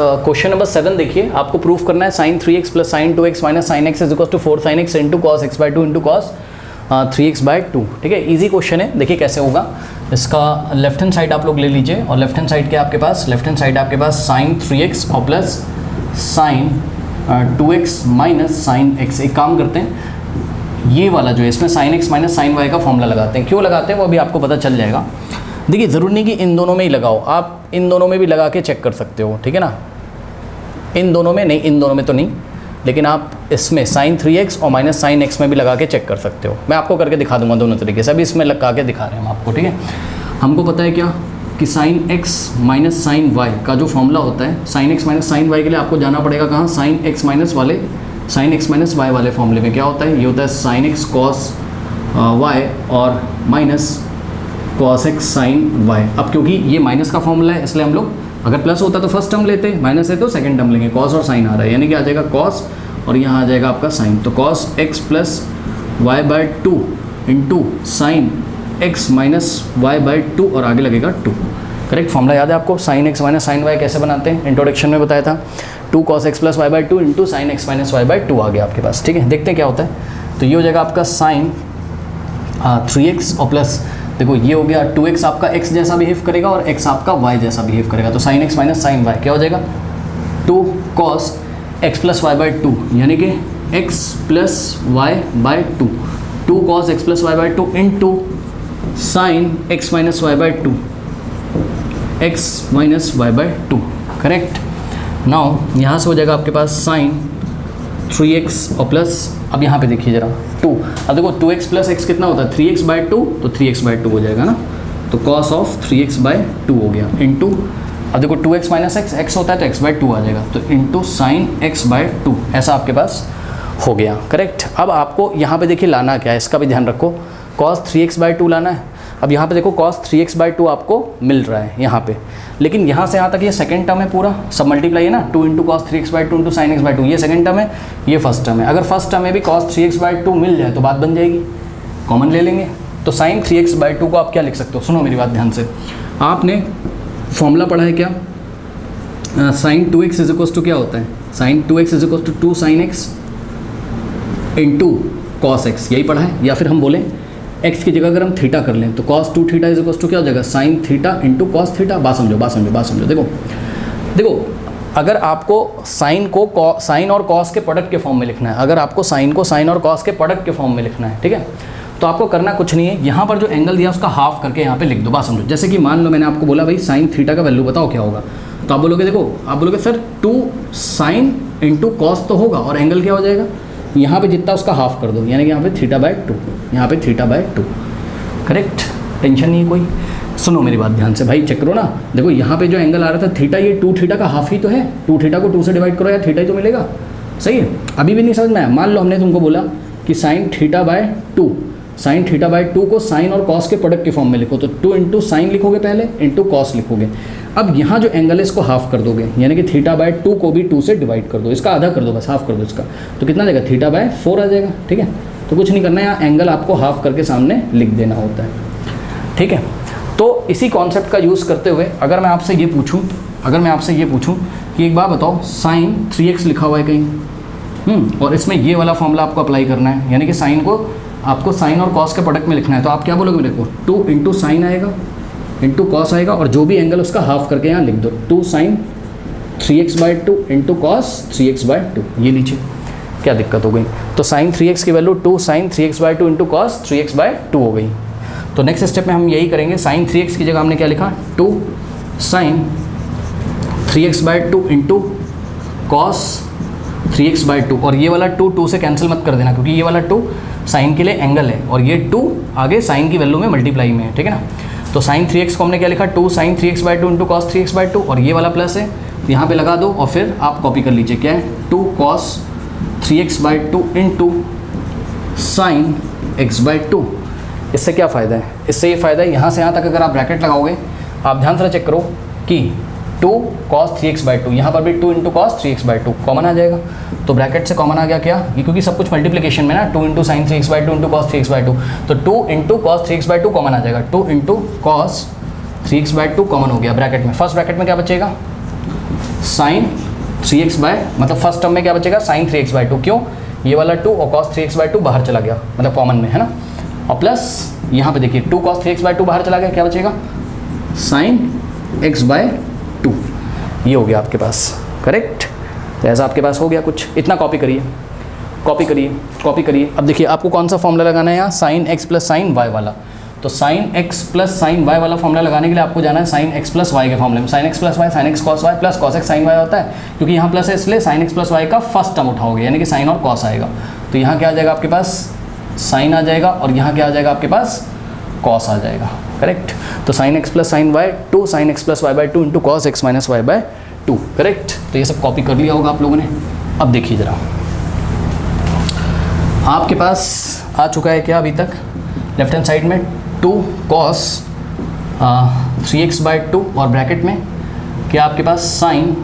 Question number 7 देखिए, आपको proof करना है sin 3x plus sin 2x minus sin x is equal to 4 sin x into cos x by 2 into cos 3x by 2। ठीक है, easy question है। देखिए कैसे होगा। इसका लेफ्ट हैंड साइड आप लोग ले लीजिए और लेफ्ट हैंड साइड के आपके पास sin 3x और plus sin 2x minus sin x। एक काम करते हैं, ये वाला जो है इसमें sin x minus sin y का फॉर्मूला लगाते हैं। क्यों लगाते हैं वो अभी आपको पता चल जाएगा। देखिए ज़रूरी नहीं कि इन दोनों में ही लगाओ, आप इन दोनों में भी लगा के चेक कर सकते हो। ठीक है ना, इन दोनों में नहीं, इन दोनों में तो नहीं, लेकिन आप इसमें sin 3x और माइनस sin x में भी लगा के चेक कर सकते हो। मैं आपको करके दिखा दूंगा दोनों तरीके से। अभी इसमें लगा के दिखा रहे हैं हम आपको। ठीक है, हमको पता है क्या कि sin x minus sin y का जो फॉर्मूला होता है, sin x minus sin y के लिए आपको जाना पड़ेगा कहाँ, sin x माइनस y वाले फॉर्मूले में क्या होता है, ये होता है sin x cos y और minus cos x sin y। अब क्योंकि ये माइनस का फॉर्मूला है इसलिए हम लोग, अगर प्लस होता तो फर्स्ट टर्म लेते, माइनस है तो सेकंड टर्म लेंगे। cos और sin आ रहा है, यानी कि आ जाएगा cos और यहाँ आ जाएगा आपका sin। तो cos x plus y by 2 into sine x minus y by 2 और आगे लगेगा 2। करेक्ट फॉर्मूला याद है आपको, sin x minus sin y कैसे बनाते हैं, इंट्रोडक्शन में बताया था। 2 cos x plus y by 2 into sine x minus y by 2 आ गया आपके पास। ठीक है, देखते हैं क्या होता है। तो ये हो जाएगा आपका sin 3x और प्लस, देखो ये हो गया 2x आपका x जैसा बिहेव करेगा और x आपका y जैसा बिहेव करेगा। तो sin x minus sin y क्या हो जाएगा, 2 cos x plus y by 2, यानी कि x plus y by 2, 2 cos x plus y by 2 into sine x minus y by 2, x minus y by 2। Correct. Now यहाँ से हो जाएगा आपके पास sin 3x और प्लस, अब यहाँ पे देखिए जरा 2, अब देखो 2x प्लस x कितना होता है, 3x बाई 2, तो 3x बाई 2 हो जाएगा ना, तो cos ऑफ 3x बाई 2 हो गया इंटू, अब देखो 2x माइनस x होता है तो x बाई 2 आ जाएगा, तो इंटू साइन x बाई 2, ऐसा आपके पास हो गया। करेक्ट। अब आपको यहाँ पे देखिए लाना क्या है, इसका भी ध्यान रखो, cos 3x बाई 2 लाना है। अब यहाँ पे देखो cos 3x बाई 2 आपको मिल रहा है यहाँ पे, लेकिन यहाँ से यहाँ तक ये सेकंड टर्म है, पूरा सब मल्टीप्लाई है ना, 2 into cos 3x by 2 into sine x by 2, ये सेकंड टर्म है, ये फर्स्ट टर्म है। अगर फर्स्ट टर्म में भी cos 3x बाई 2 मिल जाए तो बात बन जाएगी, कॉमन ले लेंगे। तो साइन 3x बाई 2 को आप क्या लिख सकते हो, सुनो मेरी बात ध्यान से। आपने फॉर्मूला पढ़ा है क्या, sign 2x is equal to क्या होता है, sine 2x is equal to 2 sine x into cos x, यही पढ़ा है। या फिर हम बोलें x की जगह अगर हम थीटा कर लें तो cos 2 theta is equal to क्या हो जाएगा, sine theta into cos theta. बात समझो। देखो अगर आपको साइन को साइन और कॉस के प्रोडक्ट के फॉर्म में लिखना है, अगर आपको साइन को साइन और कॉस के प्रोडक्ट के फॉर्म में लिखना है, ठीक है, तो आपको करना कुछ नहीं है, यहाँ पर जो एंगल दिया उसका हाफ करके यहाँ पे लिख दो। बात समझो, जैसे कि मान लो मैंने आपको बोला भाई साइन थीटा का वैल्यू बताओ क्या होगा, तो आप बोलोगे, देखो आप बोलोगे सर 2 साइन इंटू कॉस तो होगा और एंगल क्या हो जाएगा, यहाँ पे जितना उसका हाफ कर दो, यानी कि यहाँ पे थीटा बाई 2, यहाँ पे थीटा बाई 2। करेक्ट, टेंशन नहीं है कोई। सुनो मेरी बात ध्यान से भाई, चेक करो ना, देखो यहाँ पे जो एंगल आ रहा था थीटा, ये 2 थीटा का हाफ ही तो है, 2 थीटा को 2 से डिवाइड करो या थीटा ही तो मिलेगा। सही है, अभी भी नहीं समझ में आया। मान लो हमने तुमको बोला कि sine theta by 2, sine theta by 2 को साइन और कॉस के प्रोडक्ट के फॉर्म में लिखो, तो 2 इंटू साइन लिखोगे पहले, इंटू कॉस लिखोगे। अब यहाँ जो एंगल है इसको हाफ कर दोगे, यानी कि थीटा बाई 2 को भी 2 से डिवाइड कर दो, इसका आधा कर दो, बस हाफ कर दो इसका, तो कितना जाएगा, थीटा बाई 4 आ जाएगा। ठीक है, तो कुछ नहीं करना है, यहाँ एंगल आपको हाफ करके सामने लिख देना होता है। ठीक है, तो इसी कॉन्सेप्ट का यूज़ करते हुए अगर मैं आपसे ये पूछूं कि एक बात बताओ, साइन 3x लिखा हुआ है कहीं, और इसमें ये वाला फॉर्मूला आपको अप्लाई करना है, यानी कि साइन को आपको साइन और कॉस के प्रोडक्ट में लिखना है, तो आप क्या बोलोगे, देखो 2 इंटू साइन आएगा इंटू कॉस आएगा और जो भी एंगल उसका हाफ करके यहाँ लिख दो, 2 sine 3x by 2 into cos 3x by 2, ये लीजिए, क्या दिक्कत हो गई। तो साइन 3x की value 2 sine 3x by 2 into cos 3x by 2 हो गई। तो नेक्स्ट स्टेप में हम यही करेंगे, साइन 3x की जगह हमने क्या लिखा, 2 sine 3x by 2 into cos 3x by 2, और ये वाला 2 से कैंसिल मत कर देना, क्योंकि ये वाला 2 साइन के लिए एंगल है और ये 2 आगे साइन की वैल्यू में मल्टीप्लाई में है। ठीक है ना, तो साइन 3x को हमने क्या लिखा, 2 sine 3x by 2 into cos 3x by 2, और ये वाला प्लस है यहाँ पे लगा दो और फिर आप कॉपी कर लीजिए, क्या है 2 cos 3x by 2 into sine x by 2। इससे क्या फ़ायदा है, इससे ये फ़ायदा है, यहाँ से यहाँ तक अगर आप ब्रैकेट लगाओगे, आप ध्यान से चेक करो कि 2 cos 3x बाई 2, यहाँ पर भी 2 into cos 3x by 2 common आ जाएगा, तो ब्रैकेट से कॉमन आ गया क्या, ये क्योंकि सब कुछ मल्टीप्लिकेशन में ना, 2 into sine 3x by 2 into cos 3x by 2, तो 2 into cos 3x by 2 common आ जाएगा, 2 into cos 3x by 2 common हो गया ब्रैकेट में। फर्स्ट ब्रैकेट में क्या बचेगा, साइन 3x बाय, मतलब फर्स्ट टर्म में क्या बचेगा, साइन 3x बाय 2, क्यों, ये वाला 2 और cos 3x बाय 2 बाहर चला गया, मतलब कॉमन में, है ना, और प्लस यहाँ पे देखिए 2 cos 3x बाय 2 बाहर चला गया, क्या बचेगा, साइन x बाय 2, ये हो गया आपके पास, करेक्ट। तो ऐसा आपके पास हो गया कुछ, इतना कॉपी करिए, कॉपी करिए, कॉपी करिए। अब देखिए आपको कौन सा फॉर्मूला लगाना है यहाँ, sine x plus sine y वाला, तो sine x plus sine y वाला फॉर्मूला लगाने के लिए आपको जाना है साइन x प्लस y के फॉर्मूले में, sine x plus Y sine x cos y plus cos x sine y होता है, क्योंकि यहाँ प्लस है इसलिए साइन x प्लस y का फर्स्ट टर्म उठाओगे, यानी कि साइन और कॉस आएगा, तो यहाँ क्या आ जाएगा आपके पास, साइन आ जाएगा, और यहाँ क्या आ जाएगा आपके पास, कॉस आ जाएगा, करेक्ट। तो sine x plus sine y 2 sine x plus y by 2 into cos x minus y by 2, correct. तो ये सब कॉपी कर लिया होगा आप लोगों ने। अब देखिए ज़रा, आपके पास आ चुका है क्या अभी तक, लेफ्ट हैंड साइड में 2 कॉस 3x बाई 2 और ब्रैकेट में क्या आपके पास साइन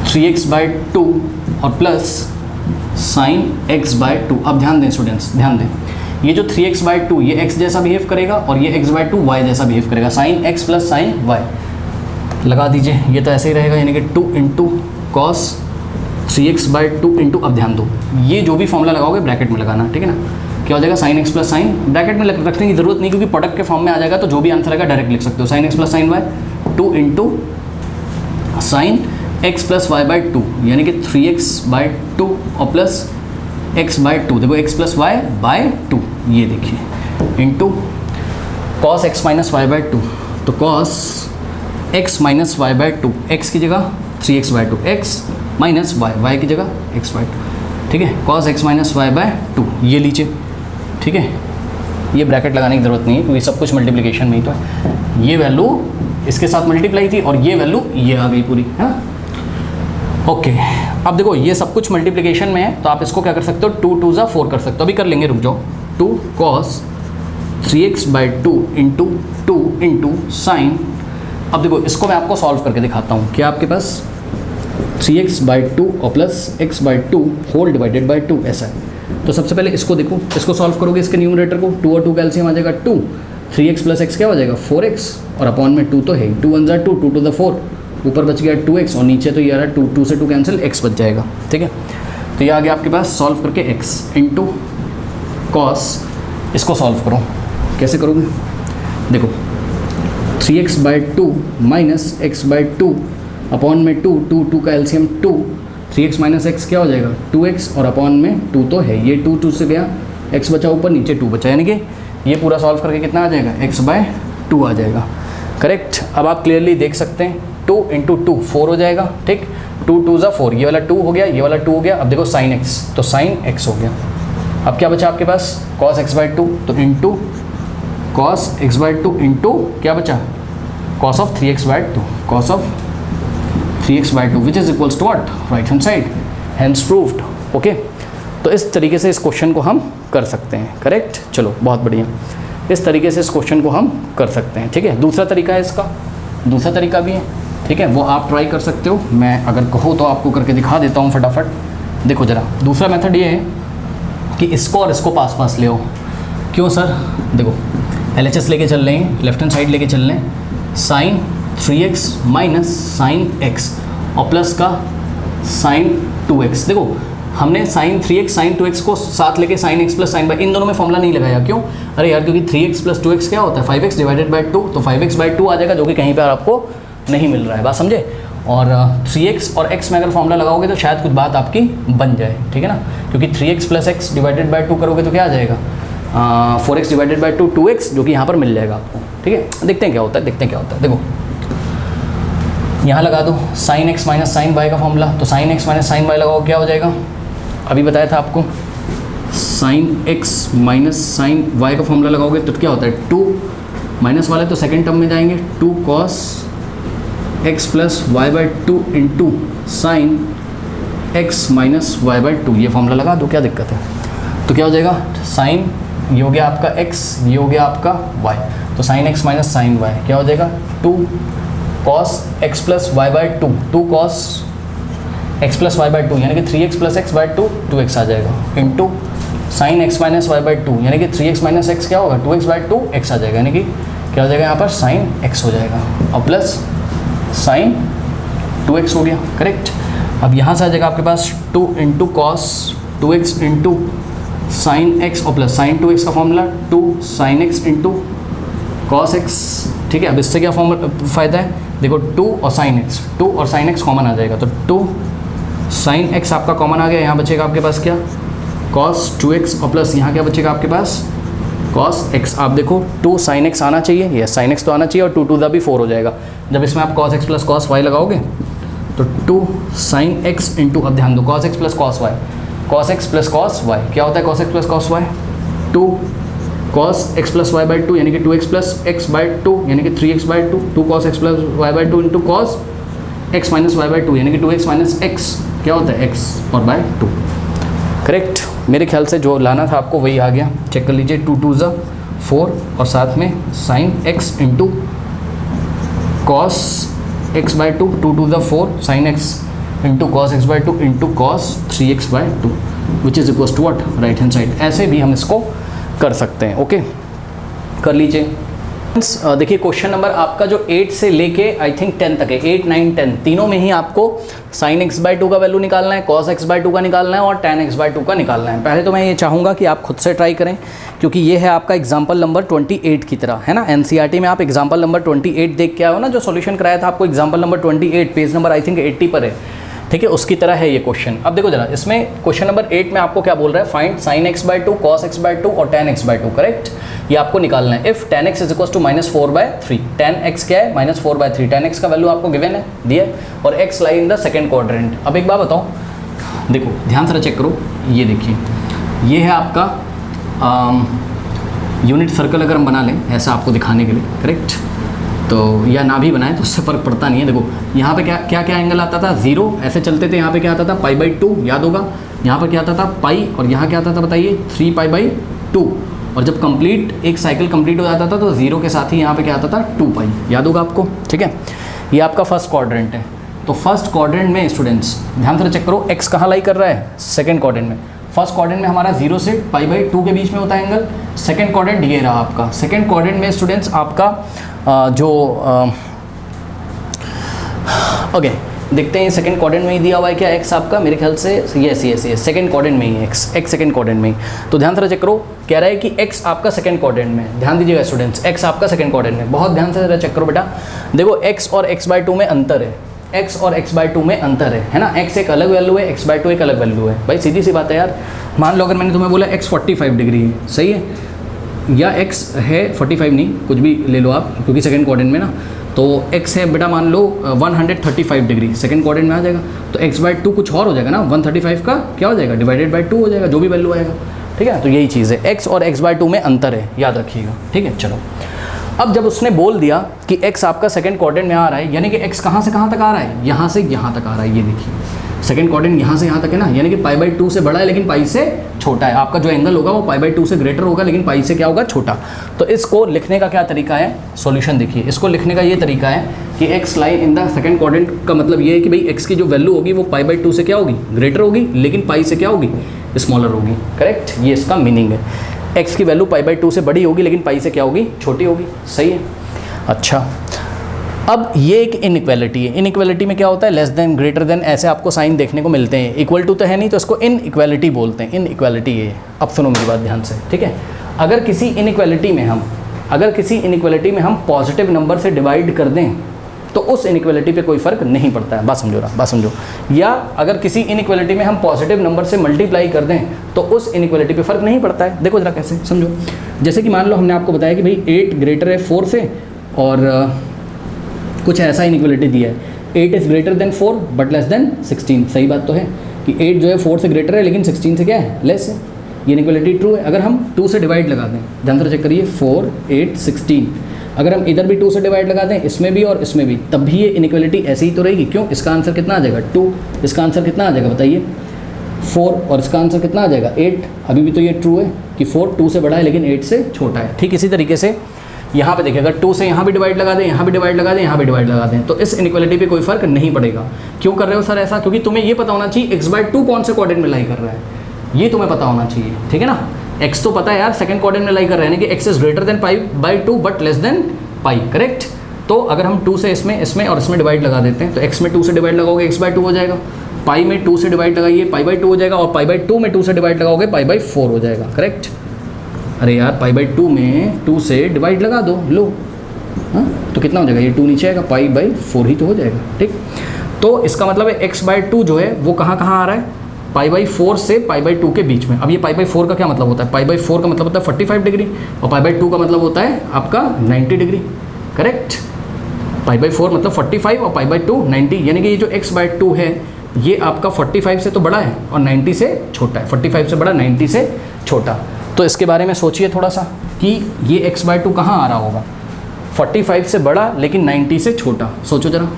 3x बाई 2 और प्लस साइन x बाई 2। अब ध्यान दें स्टूडेंट्स, ध्यान दें, ये जो 3x बाई 2 ये x जैसा बिहेव करेगा और ये x बाई 2 y जैसा बिहेव करेगा, sine x plus sine y लगा दीजिए, ये तो ऐसे ही रहेगा, यानी कि 2 into cos 3x by 2 into, अब ध्यान दो, ये जो भी फॉर्मूला लगाओगे ब्रैकेट में लगाना, ठीक है ना, क्या हो जाएगा, sine x plus sine, bracket में रखने की जरूरत नहीं क्योंकि प्रोडक्ट के फॉर्म में आ जाएगा, तो जो भी आंसर आएगा डायरेक्ट लिख सकते हो, sine x plus sine y 2 into sine x plus Y by 2, यानी कि 3x बाई 2 और प्लस x बाई 2, देखो x प्लस वाई बाई 2, ये देखिए, into cos x minus Y by 2, तो cos x minus Y by 2, x की जगह 3x by 2, x minus y की जगह x बाई 2, ठीक है, cos x minus Y by 2, ये लीजिए, ठीक है, ये ब्रैकेट लगाने की ज़रूरत नहीं है क्योंकि सब कुछ मल्टीप्लिकेशन में ही तो है, ये वैल्यू इसके साथ मल्टीप्लाई थी और ये वैल्यू ये आ गई पूरी, है ना, ओके। अब देखो ये सब कुछ मल्टीप्लिकेशन में है, तो आप इसको क्या कर सकते हो, 2 2 ज़ा 4 कर सकते हो, अभी कर लेंगे, रुक जाओ, 2 cos 3x by 2 into 2 into sign, अब देखो इसको मैं आपको सॉल्व करके दिखाता हूँ, क्या आपके पास 3x बाई 2 और plus x by 2 whole divided by 2 ऐसा है। तो सबसे पहले इसको देखो, इसको सॉल्व करोगे, इसके न्यूमरेटर को 2 और 2 कैल्सियम आ जाएगा 2, 3x प्लस x क्या हो जाएगा 4x, और अपॉन में 2 तो है, 2 1 ज़ा 2, 2 टू द 4, ऊपर बच गया 2x और नीचे तो ये आ रहा है 2, 2 से 2 कैंसिल, x बच जाएगा, ठीक है। तो ये आ गया आपके पास सॉल्व करके x इंटू कॉस, इसको सॉल्व करो, कैसे करोगे, देखो 3x by 2 minus x by 2 upon में 2, 2 2 का एलसीएम 2, 3x माइनस x क्या हो जाएगा 2x, और अपॉन में 2 तो है, ये 2 2 से गया, x बचा ऊपर, नीचे 2 बचा, यानी कि ये पूरा सॉल्व करके कितना आ जाएगा, x बाय 2 आ जाएगा, करेक्ट। अब आप क्लियरली देख सकते हैं 2 इंटू 2 4 हो जाएगा, ठीक, 2 2 ज़ा 4, ये वाला 2 हो गया, ये वाला 2 हो गया, अब देखो साइन x, तो साइन x हो गया, अब क्या बचा आपके पास कॉस x बाई 2, तो into cos x by 2 into क्या बचा, cos of 3x by 2, cos of 3x by 2 which is equals to what, right hand side, hence proved, okay. तो इस तरीके से इस क्वेश्चन को हम कर सकते हैं, करेक्ट, चलो बहुत बढ़िया, इस तरीके से इस क्वेश्चन को हम कर सकते हैं, ठीक है। दूसरा तरीका है इसका, दूसरा तरीका भी है, ठीक है, वो आप ट्राई कर सकते हो, मैं अगर कहूँ तो आपको करके दिखा देता हूँ फटाफट। देखो ज़रा, दूसरा मेथड ये है कि इसको और इसको पास पास ले आओ, क्यों सर, देखो LHS लेके चल रहे हैं, लेफ्ट हैंड साइड लेके चल रहे हैं, sine 3x minus sine x और प्लस का साइन 2x, देखो हमने साइन 3x साइन 2x को साथ लेके sine x plus sine by, इन दोनों में फॉर्मूला नहीं लगाया, क्यों, अरे यार क्योंकि 3x प्लस 2x क्या होता है 5x डिवाइडेड बाई 2, तो 5x बाई 2 आ जाएगा, जो कि कहीं पर आपको नहीं मिल रहा है, बात समझे, और 3x और x में अगर फॉर्मूला लगाओगे तो शायद कुछ बात आपकी बन जाए, ठीक है ना, क्योंकि 3x plus x divided by 2 करोगे तो क्या आ जाएगा 4x डिवाइडेड बाई 2 2x, जो कि यहाँ पर मिल जाएगा आपको, ठीक है। देखते हैं क्या होता है, देखते हैं क्या होता है, देखो यहाँ लगा दो sine x minus sine y का फॉर्मूला, तो sine x minus sine y लगाओ, क्या हो जाएगा, अभी बताया था आपको, sine x minus sine y का फॉर्मूला लगाओगे तो क्या होता है 2 माइनस वाले तो सेकेंड टर्म में जाएंगे, 2 cos x plus Y by 2 into sine x minus Y by 2, ये फॉर्मूला लगा दो, क्या दिक्कत है, तो क्या हो जाएगा साइन, ये हो गया आपका x, ये हो गया आपका y, तो sine x minus sine y क्या हो जाएगा 2 cos x plus Y by 2, 2 cos x plus Y by 2 यानी कि 3x plus x by 2 2x आ जाएगा, into sine x minus Y by 2 यानी कि 3x माइनस x क्या होगा 2x बाई 2 x आ जाएगा, यानी कि क्या हो जाएगा यहाँ पर साइन x हो जाएगा, और प्लस साइन 2x हो गया, करेक्ट। अब यहाँ से आ जाएगा आपके पास 2 into cos 2x into sine x और प्लस साइन 2x का formula 2 sine x into cos x, ठीक है। अब इससे क्या फ़ायदा है, देखो 2 और साइन एक्स, 2 और साइन एक्स कॉमन आ जाएगा, तो 2 साइन एक्स आपका कॉमन आ गया, यहाँ बचेगा आपके पास क्या कॉस 2x और प्लस यहाँ क्या बचेगा आपके पास कॉस x। आप देखो 2 साइन एक्स आना चाहिए, ये साइन एक्स तो आना चाहिए, और 2 टू द भी 4 हो जाएगा। जब इसमें आप cos X plus cos Y लगाओगे तो 2 साइन एक्स इंटू, अब ध्यान दो cos X plus cos Y, cos X plus cos Y क्या होता है, cos X plus cos Y 2 cos X plus Y by 2 यानी कि 2x प्लस एक्स बाई 2 यानी कि 3x by 2, 2 cos X plus Y by 2 into cos X minus Y by 2 यानी कि 2x minus x क्या होता है x और बाई 2, करेक्ट। मेरे ख्याल से जो लाना था आपको वही आ गया, चेक कर लीजिए 2 2 ज़ा 4 और साथ में sine x into cos x by 2, 2 2 ज़ा 4 sine x into cos x by 2 into cos 3x by 2 which is equals to what, right hand side. ऐसे भी हम इसको कर सकते हैं, ओके कर लीजिए। देखिए क्वेश्चन नंबर आपका जो 8 से लेके आई थिंक 10 तक है, 8 9 10 तीनों में ही आपको साइन एक्स बाई 2 का वैल्यू निकालना है, कॉस एक्स बाई 2 का निकालना है और टेन एक्स बाई 2 का निकालना है। पहले तो मैं ये चाहूँगा कि आप खुद से ट्राई करें, क्योंकि ये है आपका एग्जाम्पल नंबर 28 की तरह, है ना। एनसीईआरटी में आप एग्जाम्पल नंबर 28 देख के आओ ना, जो सॉल्यूशन कराया था आपको example number 28 page number I think 80 पर है, ठीक है, उसकी तरह है ये क्वेश्चन। अब देखो जरा, इसमें क्वेश्चन नंबर 8 में आपको क्या बोल रहा है, find sign x by 2 cos x by 2 और टेन एक्स बाई 2, करेक्ट। ये आपको निकालना है। If tan x is equal to -4/3, tan x क्या है -4/3, टेन एक्स का वैल्यू आपको गिवन है, दिया, और x lie in the second quadrant. अब एक बात बताओ, देखो ध्यान से चेक करो, ये देखिए ये है आपका यूनिट सर्कल अगर हम बना लें ऐसा आपको दिखाने के लिए, करेक्ट, तो या ना भी बनाए तो उससे फ़र्क पड़ता नहीं है। देखो यहाँ पे क्या क्या क्या एंगल आता था, 0 ऐसे चलते थे, यहाँ पे क्या आता था π/2 याद होगा, यहाँ पर क्या आता था पाई, और यहाँ क्या आता था बताइए 3π/2, और जब कंप्लीट एक साइकिल कंप्लीट हो जाता था तो 0 के साथ ही यहाँ पे क्या आता था 2π, याद होगा आपको, ठीक है। ये आपका फर्स्ट क्वाड्रेंट है, तो फर्स्ट क्वाड्रेंट में स्टूडेंट्स ध्यान से चेक करो, एक्स कहाँ लाई कर रहा है, सेकेंड क्वाड्रेंट में। फर्स्ट क्वाड्रेंट में हमारा 0 से π/2 के बीच में होता है एंगल। सेकेंड क्वाड्रेंट ये रहा आपका, सेकेंड क्वाड्रेंट में स्टूडेंट्स आपका ओके देखते हैं सेकंड क्वाड्रेंट में ही दिया हुआ है क्या एक्स आपका, मेरे ख्याल से यस सेकंड क्वाड्रेंट में ही एक्स सेकंड क्वाड्रेंट में ही। तो ध्यान से चेक करो, कह रहा है कि एक्स आपका सेकंड क्वाड्रेंट में, ध्यान दीजिएगा स्टूडेंट्स, एक्स आपका सेकंड क्वाड्रेंट में, बहुत ध्यान से चेक करो बेटा। देखो एक्स और x/2 में अंतर है, एक्स और x/2 में अंतर है ना, एक्स एक अलग वैल्यू है, x/2 एक अलग वैल्यू है। भाई सीधी सी बात है यार, मान लो अगर मैंने तुम्हें बोला x 45 डिग्री है, सही है, या x है 45 नहीं कुछ भी ले लो आप, क्योंकि सेकंड क्वाड्रेंट में ना, तो x है बेटा मान लो 135 डिग्री, सेकंड क्वाड्रेंट में आ जाएगा, तो x/2 कुछ और हो जाएगा ना, 135 का क्या हो जाएगा डिवाइडेड बाई 2 हो जाएगा, जो भी वैल्यू आएगा, ठीक है। तो यही चीज़ है, x और x/2 में अंतर है, याद रखिएगा, ठीक है। चलो अब जब उसने बोल दिया कि x आपका सेकंड क्वाड्रेंट में आ रहा है, यानी कि x कहाँ से कहाँ तक आ रहा है, यहाँ से यहाँ तक आ रहा है, ये देखिए सेकंड क्वाड्रेंट यहाँ से यहाँ तक है ना, यानी कि π/2 से बड़ा है लेकिन पाई से छोटा है। आपका जो एंगल होगा वो π/2 से ग्रेटर होगा लेकिन पाई से क्या होगा, छोटा। तो इसको लिखने का क्या तरीका है, सॉल्यूशन देखिए, इसको लिखने का ये तरीका है कि x lie in the second quadrant, का मतलब ये है कि भाई x की जो वैल्यू होगी वो π/2 से क्या होगी, ग्रेटर होगी, लेकिन पाई से क्या होगी, स्मॉलर होगी, करेक्ट, ये इसका मीनिंग है। x की वैल्यू π/2 से बड़ी होगी लेकिन पाई से क्या होगी, छोटी होगी, सही है। अच्छा अब ये एक इनइक्वालिटी है, इनइक्वालिटी में क्या होता है, लेस देन ग्रेटर देन ऐसे आपको साइन देखने को मिलते हैं, इक्वल टू तो है नहीं, तो इसको इनइक्वालिटी बोलते हैं, इनइक्वालिटी ये। अब सुनो मेरी बात ध्यान से, ठीक है। अगर किसी इनइक्वालिटी में हम पॉजिटिव नंबर से डिवाइड कर दें तो उस इनइक्वालिटी पे कोई फ़र्क नहीं पड़ता है, बात समझो। या अगर किसी इनइक्वालिटी में हम पॉजिटिव नंबर से मल्टीप्लाई कर दें तो उस इनइक्वालिटी पे फ़र्क नहीं पड़ता है। देखो जरा कैसे समझो, जैसे कि मान लो हमने आपको बताया कि भाई 8 ग्रेटर है 4 से, और कुछ ऐसा इनइक्वालिटी दिया है, 8 is greater than 4 but less then 16, सही बात तो है कि 8 जो है 4 से ग्रेटर है लेकिन 16 से क्या है, लेस है, ये इनइक्वालिटी ट्रू है। अगर हम 2 से डिवाइड लगा दें, ध्यान से चेक करिए, 4 8 16, अगर हम इधर भी 2 से डिवाइड लगा दें, इसमें भी और इसमें भी, तब भी ये इनइक्वालिटी ऐसी ही तो रहेगी। क्यों, इसका आंसर कितना आ जाएगा 2, इसका आंसर कितना आ जाएगा बताइए 4, और इसका आंसर कितना आ जाएगा 8। अभी भी तो ये ट्रू है कि 4 2 से बड़ा है लेकिन 8 से छोटा है। ठीक इसी तरीके से यहाँ पे देखिए, अगर 2 से यहाँ भी डिवाइड लगा दें, यहाँ भी डिवाइड लगा दें, यहाँ भी डिवाइड लगा दें, तो इस इनइक्वालिटी पे कोई फर्क नहीं पड़ेगा। क्यों कर रहे हो सर ऐसा, क्योंकि तुम्हें ये पता होना चाहिए x/2 कौन से क्वाड्रेंट में लाई कर रहा है, ये तुम्हें पता होना चाहिए, ठीक है ना। x तो पता है यार सेकंड क्वाड्रेंट में लाई कर रहा है, यानी कि x is greater than π/2 but less than pi, correct. तो अगर हम 2 से इसमें और इसमें डिवाइड लगा देते हैं, तो x में 2 से डिवाइड लगाओगे x/2 हो जाएगा, पाई में 2 से डिवाइड लगाइए पाई/2 हो जाएगा, और पाई/2 में 2 से डिवाइड लगाओगे पाई/4 हो जाएगा। करेक्ट? अरे यार पाई/2 में 2 से डिवाइड लगा दो, लो, हाँ, तो कितना हो जाएगा, ये 2 नीचे आएगा, पाई/4 ही तो हो जाएगा। ठीक, तो इसका मतलब है x/2 जो है वो कहाँ कहाँ आ रहा है, पाई/4 से पाई/2 के बीच में। अब ये पाई/4 का क्या मतलब होता है, पाई/4 का मतलब होता है 45 डिग्री, और पाई/2 का मतलब होता है आपका 90 डिग्री। करेक्ट? पाई/4 मतलब 45 और पाई/2 90, यानी कि ये जो x/2 है ये आपका 45 से तो बड़ा है और 90 से छोटा है, 45 से बड़ा 90 से छोटा। तो इसके बारे में सोचिए थोड़ा सा कि ये x/2 कहाँ आ रहा होगा, 45 से बड़ा लेकिन 90 से छोटा। सोचो जरा,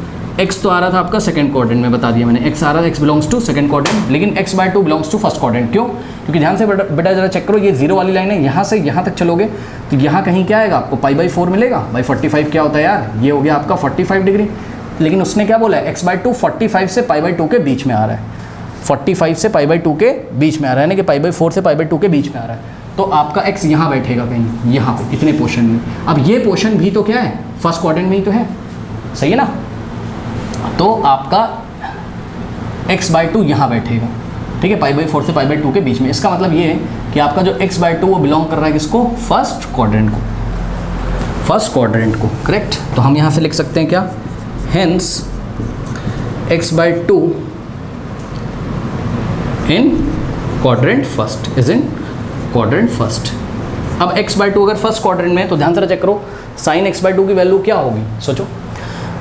x तो आ रहा था आपका सेकंड क्वाड्रेंट में, बता दिया मैंने, x आ रहा था, x belongs to second quadrant, लेकिन x/2 belongs to first quadrant. क्यों? क्योंकि ध्यान से बेटा जरा चेक करो, ये जीरो वाली लाइन है, यहाँ से यहाँ तक चलोगे तो यहाँ कहीं क्या आएगा आपको, पाई/4 मिलेगा। भाई 45 क्या होता है यार, ये हो गया आपका 45 डिग्री, लेकिन उसने क्या बोला है, x/2 45 से पाई/2 के बीच में आ रहा है, 45 से पाई/2 के बीच में आ रहा है, यानी कि पाई/4 से पाई/2 के बीच में आ रहा है। तो आपका x यहाँ बैठेगा कहीं, यहाँ पे इतने पोर्शन में। अब ये पोर्शन भी तो क्या है, फर्स्ट क्वाड्रेंट में ही तो है, सही है ना? तो आपका x/2 यहाँ बैठेगा, ठीक है, पाई/4 से पाई/2 के बीच में। इसका मतलब ये है कि आपका जो x/2 वो बिलोंग कर रहा है किसको, फर्स्ट क्वाड्रेंट को, फर्स्ट क्वाड्रेंट को। करेक्ट? तो हम यहाँ से लिख सकते हैं क्या, hence x/2 in quadrant first, is in quadrant first. अब x/2 अगर फर्स्ट क्वाड्रेंट में है तो ध्यान से चेक करो, साइन x/2 की वैल्यू क्या होगी, सोचो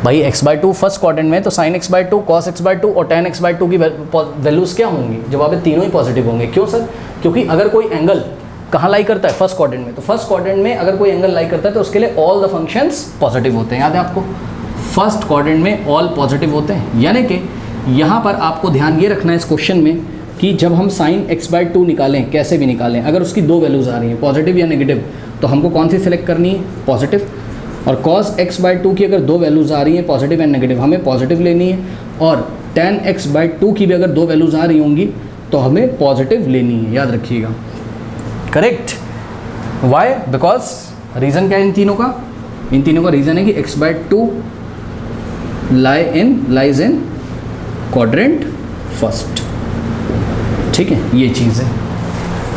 भाई, x/2 फर्स्ट क्वाड्रेंट में तो साइन x/2, कॉस x/2 और tan x/2 की वैल्यूज़ क्या होंगी, जवाब है तीनों ही पॉजिटिव होंगे। क्यों सर? क्योंकि अगर कोई एंगल कहाँ लाई करता है, फर्स्ट क्वाड्रेंट में, तो फर्स्ट क्वाड्रेंट में अगर कोई एंगल लाई करता है तो उसके लिए ऑल द फंक्शंस पॉजिटिव होते हैं। याद है आपको, फर्स्ट क्वाड्रेंट में ऑल पॉजिटिव होते हैं। यानी कि यहाँ पर आपको ध्यान ये रखना है इस क्वेश्चन में कि जब हम साइन x/2 निकालें, कैसे भी निकालें, अगर उसकी दो वैल्यूज़ आ रही हैं, पॉजिटिव या नेगेटिव, तो हमको कौन सी सिलेक्ट करनी है, पॉजिटिव। और cos x/2 की अगर दो वैल्यूज़ आ रही हैं, पॉजिटिव एंड नेगेटिव, हमें पॉजिटिव लेनी है। और tan x/2 की भी अगर दो वैल्यूज़ आ रही होंगी तो हमें पॉजिटिव लेनी है, याद रखिएगा। करेक्ट? वाई? बिकॉज रीज़न क्या है इन तीनों का, इन तीनों का रीज़न है कि x/2 lies in quadrant first. ठीक है, ये चीज़ है।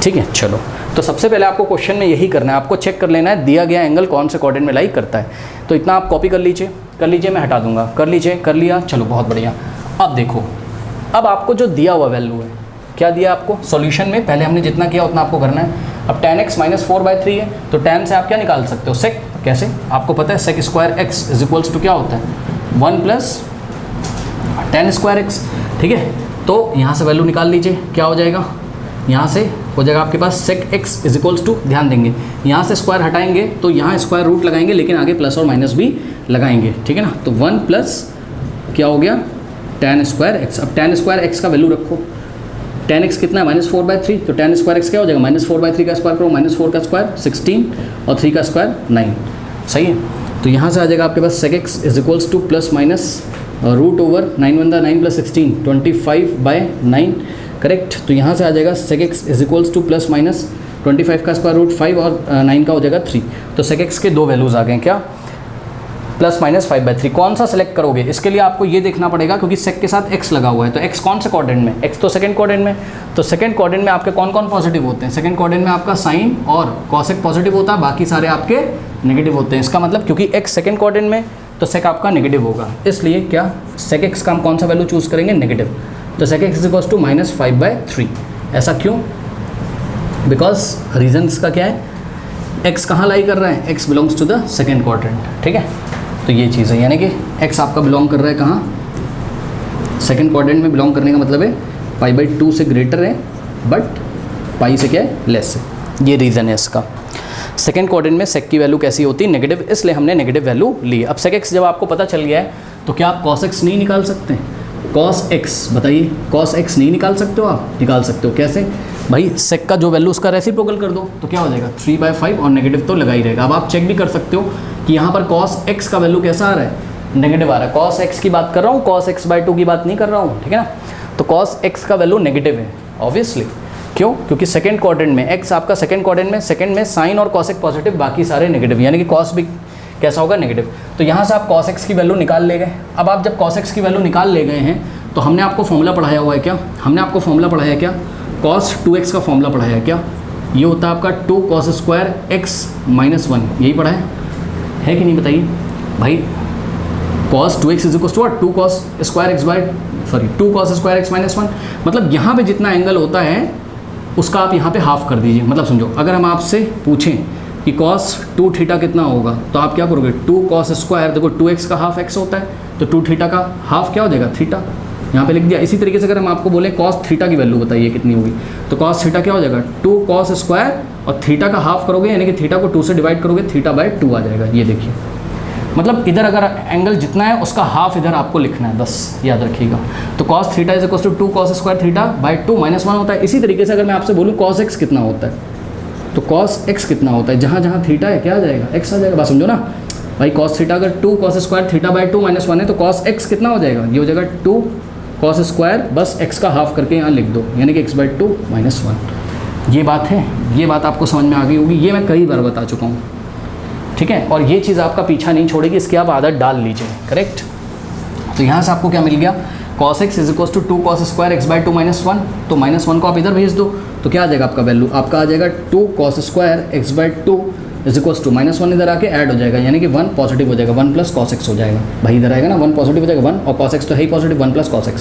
ठीक है, चलो, तो सबसे पहले आपको क्वेश्चन में यही करना है, आपको चेक कर लेना है दिया गया एंगल कौन से क्वाड्रेंट में लाई करता है। तो इतना आप कॉपी कर लीजिए, मैं हटा दूंगा, कर लीजिए, कर लिया, चलो बहुत बढ़िया। अब देखो, अब आपको जो दिया हुआ वैल्यू है, क्या दिया आपको सॉल्यूशन में, पहले हमने जितना किया उतना आपको करना है। अब tan x - 4/3 है, तो tan से आप क्या निकाल सकते हो, sec। कैसे? आपको पता है sec square x is equals to क्या होता है, 1 + tan स्क्वायर x। ठीक है, तो यहाँ से वैल्यू निकाल लीजिए, क्या हो जाएगा, यहाँ से हो जाएगा आपके पास sec x is equals to, ध्यान देंगे यहाँ से स्क्वायर हटाएंगे तो यहाँ स्क्वायर रूट लगाएंगे, लेकिन आगे प्लस और माइनस भी लगाएंगे। ठीक है ना, तो 1 + क्या हो गया, tan स्क्वायर x। अब tan स्क्वायर x का वैल्यू रखो, tan x कितना है, -4/3, तो tan स्क्वायर x क्या हो जाएगा, -4/3 का स्क्वायर करो, -4 का स्क्वायर 16 और 3 का स्क्वायर 9। सही है, तो यहाँ से आ जाएगा आपके पास sec x is equals to plus minus root over 9 × 9 + 16 25/9। Correct, तो यहाँ से आ जाएगा sec x is equals to plus minus 25 का स्क्वायर रूट 5 और 9 का हो जाएगा 3। तो sec x के दो वैल्यूज़ आ गए, क्या, +-5/3। कौन सा सेलेक्ट करोगे, इसके लिए आपको ये देखना पड़ेगा, क्योंकि sec के साथ x लगा हुआ है, तो x कौन से क्वाड्रेंट में, x तो सेकंड क्वाड्रेंट में। तो सेकंड क्वाड्रेंट में आपके कौन कौन पॉजिटिव होते हैं, सेकंड क्वाड्रेंट में आपका साइन और कॉसेक पॉजिटिव होता है, बाकी सारे आपके नेगेटिव होते हैं। इसका मतलब क्योंकि x सेकंड क्वाड्रेंट में तो sec आपका नेगेटिव होगा, इसलिए क्या sec x का हम कौन सा वैल्यू चूज़ करेंगे, नेगेटिव। तो sec x इज टू -5/3। ऐसा क्यों, बिकॉज रीज़न इसका क्या है, x कहाँ लाई कर रहा है, x belongs to the second quadrant. ठीक है, तो ये चीज़ है, यानी कि x आपका बिलोंग कर रहा है कहाँ, सेकेंड क्वाड्रेंट में बिलोंग करने का मतलब है π/2 से ग्रेटर है, बट पाई से क्या है, लेस है। ये रीज़न है इसका। सेकेंड क्वाड्रेंट में sec की वैल्यू कैसी होती है, नेगेटिव, इसलिए हमने नेगेटिव वैल्यू ली। अब sec x जब आपको पता चल गया है तो क्या आप cos x नहीं निकाल सकते, cos x, बताइए, cos x नहीं निकाल सकते हो आप, निकाल सकते हो। कैसे भाई, sec का जो वैल्यू उसका रेसिप्रोकल कर दो, तो क्या हो जाएगा 3/5 और नेगेटिव तो लगा ही रहेगा। अब आप चेक भी कर सकते हो कि यहाँ पर cos x का वैल्यू कैसा आ रहा है, नेगेटिव आ रहा है। cos x की बात कर रहा हूँ, cos x/2 की बात नहीं कर रहा हूँ, ठीक है ना। तो cos x का वैल्यू नेगेटिव है ऑब्वियसली, क्यों, क्योंकि सेकेंड क्वाड्रेंट में x आपका सेकेंड क्वाड्रेंट में, सेकेंड में साइन और कॉसेक पॉजिटिव, बाकी सारे नेगेटिव, यानी कि cos भी कैसा होगा, नेगेटिव। तो यहाँ से आप cos x की वैल्यू निकाल ले गए। अब आप जब cos x की वैल्यू निकाल ले गए हैं तो हमने आपको फॉर्मूला पढ़ाया हुआ है क्या, हमने आपको फॉर्मूला पढ़ाया क्या, cos 2x का फॉर्मूला पढ़ाया है क्या, ये होता है आपका 2 cos स्क्वायर x माइनस 1, यही पढ़ा है कि नहीं बताइए भाई। cos 2x is equal to 2 cos square x by 2 cos square x minus 1, मतलब यहाँ पे जितना एंगल होता है उसका आप यहाँ पे हाफ कर दीजिए। मतलब समझो, अगर हम आपसे पूछें कि cos 2 थीटा कितना होगा तो आप क्या करोगे, 2 cos स्क्वायर, देखो 2x का हाफ x होता है तो 2 थीटा का हाफ क्या हो जाएगा, थीटा, यहाँ पे लिख दिया। इसी तरीके से अगर हम आपको बोले cos थीटा की वैल्यू बताइए कितनी होगी, तो cos थीटा क्या हो जाएगा, 2 cos स्क्वायर और थीटा का हाफ करोगे यानी कि थीटा को 2 से डिवाइड करोगे, थीटा बाय 2 आ जाएगा। ये देखिए, मतलब इधर अगर एंगल जितना है उसका हाफ इधर आपको लिखना है, बस याद रखिएगा। तो cos theta is equal to 2 cos square theta by 2 minus 1 होता है। इसी तरीके से अगर मैं आपसे बोलूँ cos x कितना होता है, तो cos x कितना होता है, जहाँ जहाँ थीटा है क्या आ जाएगा, x आ जाएगा। बात समझो ना भाई, cos थीटा अगर 2 cos square theta by 2 minus 1 है तो cos x कितना हो जाएगा, ये हो जाएगा 2 cos स्क्वायर, बस x का हाफ करके यहाँ लिख दो यानी कि x बाई 2 माइनस 1। ये बात है, ये बात आपको समझ में आ गई होगी, ये मैं कई बार बता चुका हूँ, ठीक है। और ये चीज़ आपका पीछा नहीं छोड़ेगी, इसकी आप आदत डाल लीजिए, करेक्ट। तो यहाँ से आपको क्या मिल गया, cos x is equal to 2 cos square x by 2 minus 1, तो माइनस 1 को आप इधर भेज दो तो क्या आ जाएगा आपका वैल्यू, आपका आ जाएगा 2 cos square x by 2 is equal to minus 1 इधर आके ऐड हो जाएगा यानी कि 1 पॉजिटिव हो जाएगा, 1 प्लस cos x हो जाएगा भाई, इधर आएगा ना 1 पॉजिटिव हो जाएगा 1 और cos x तो है ही पॉजिटिव, 1 प्लस cos x,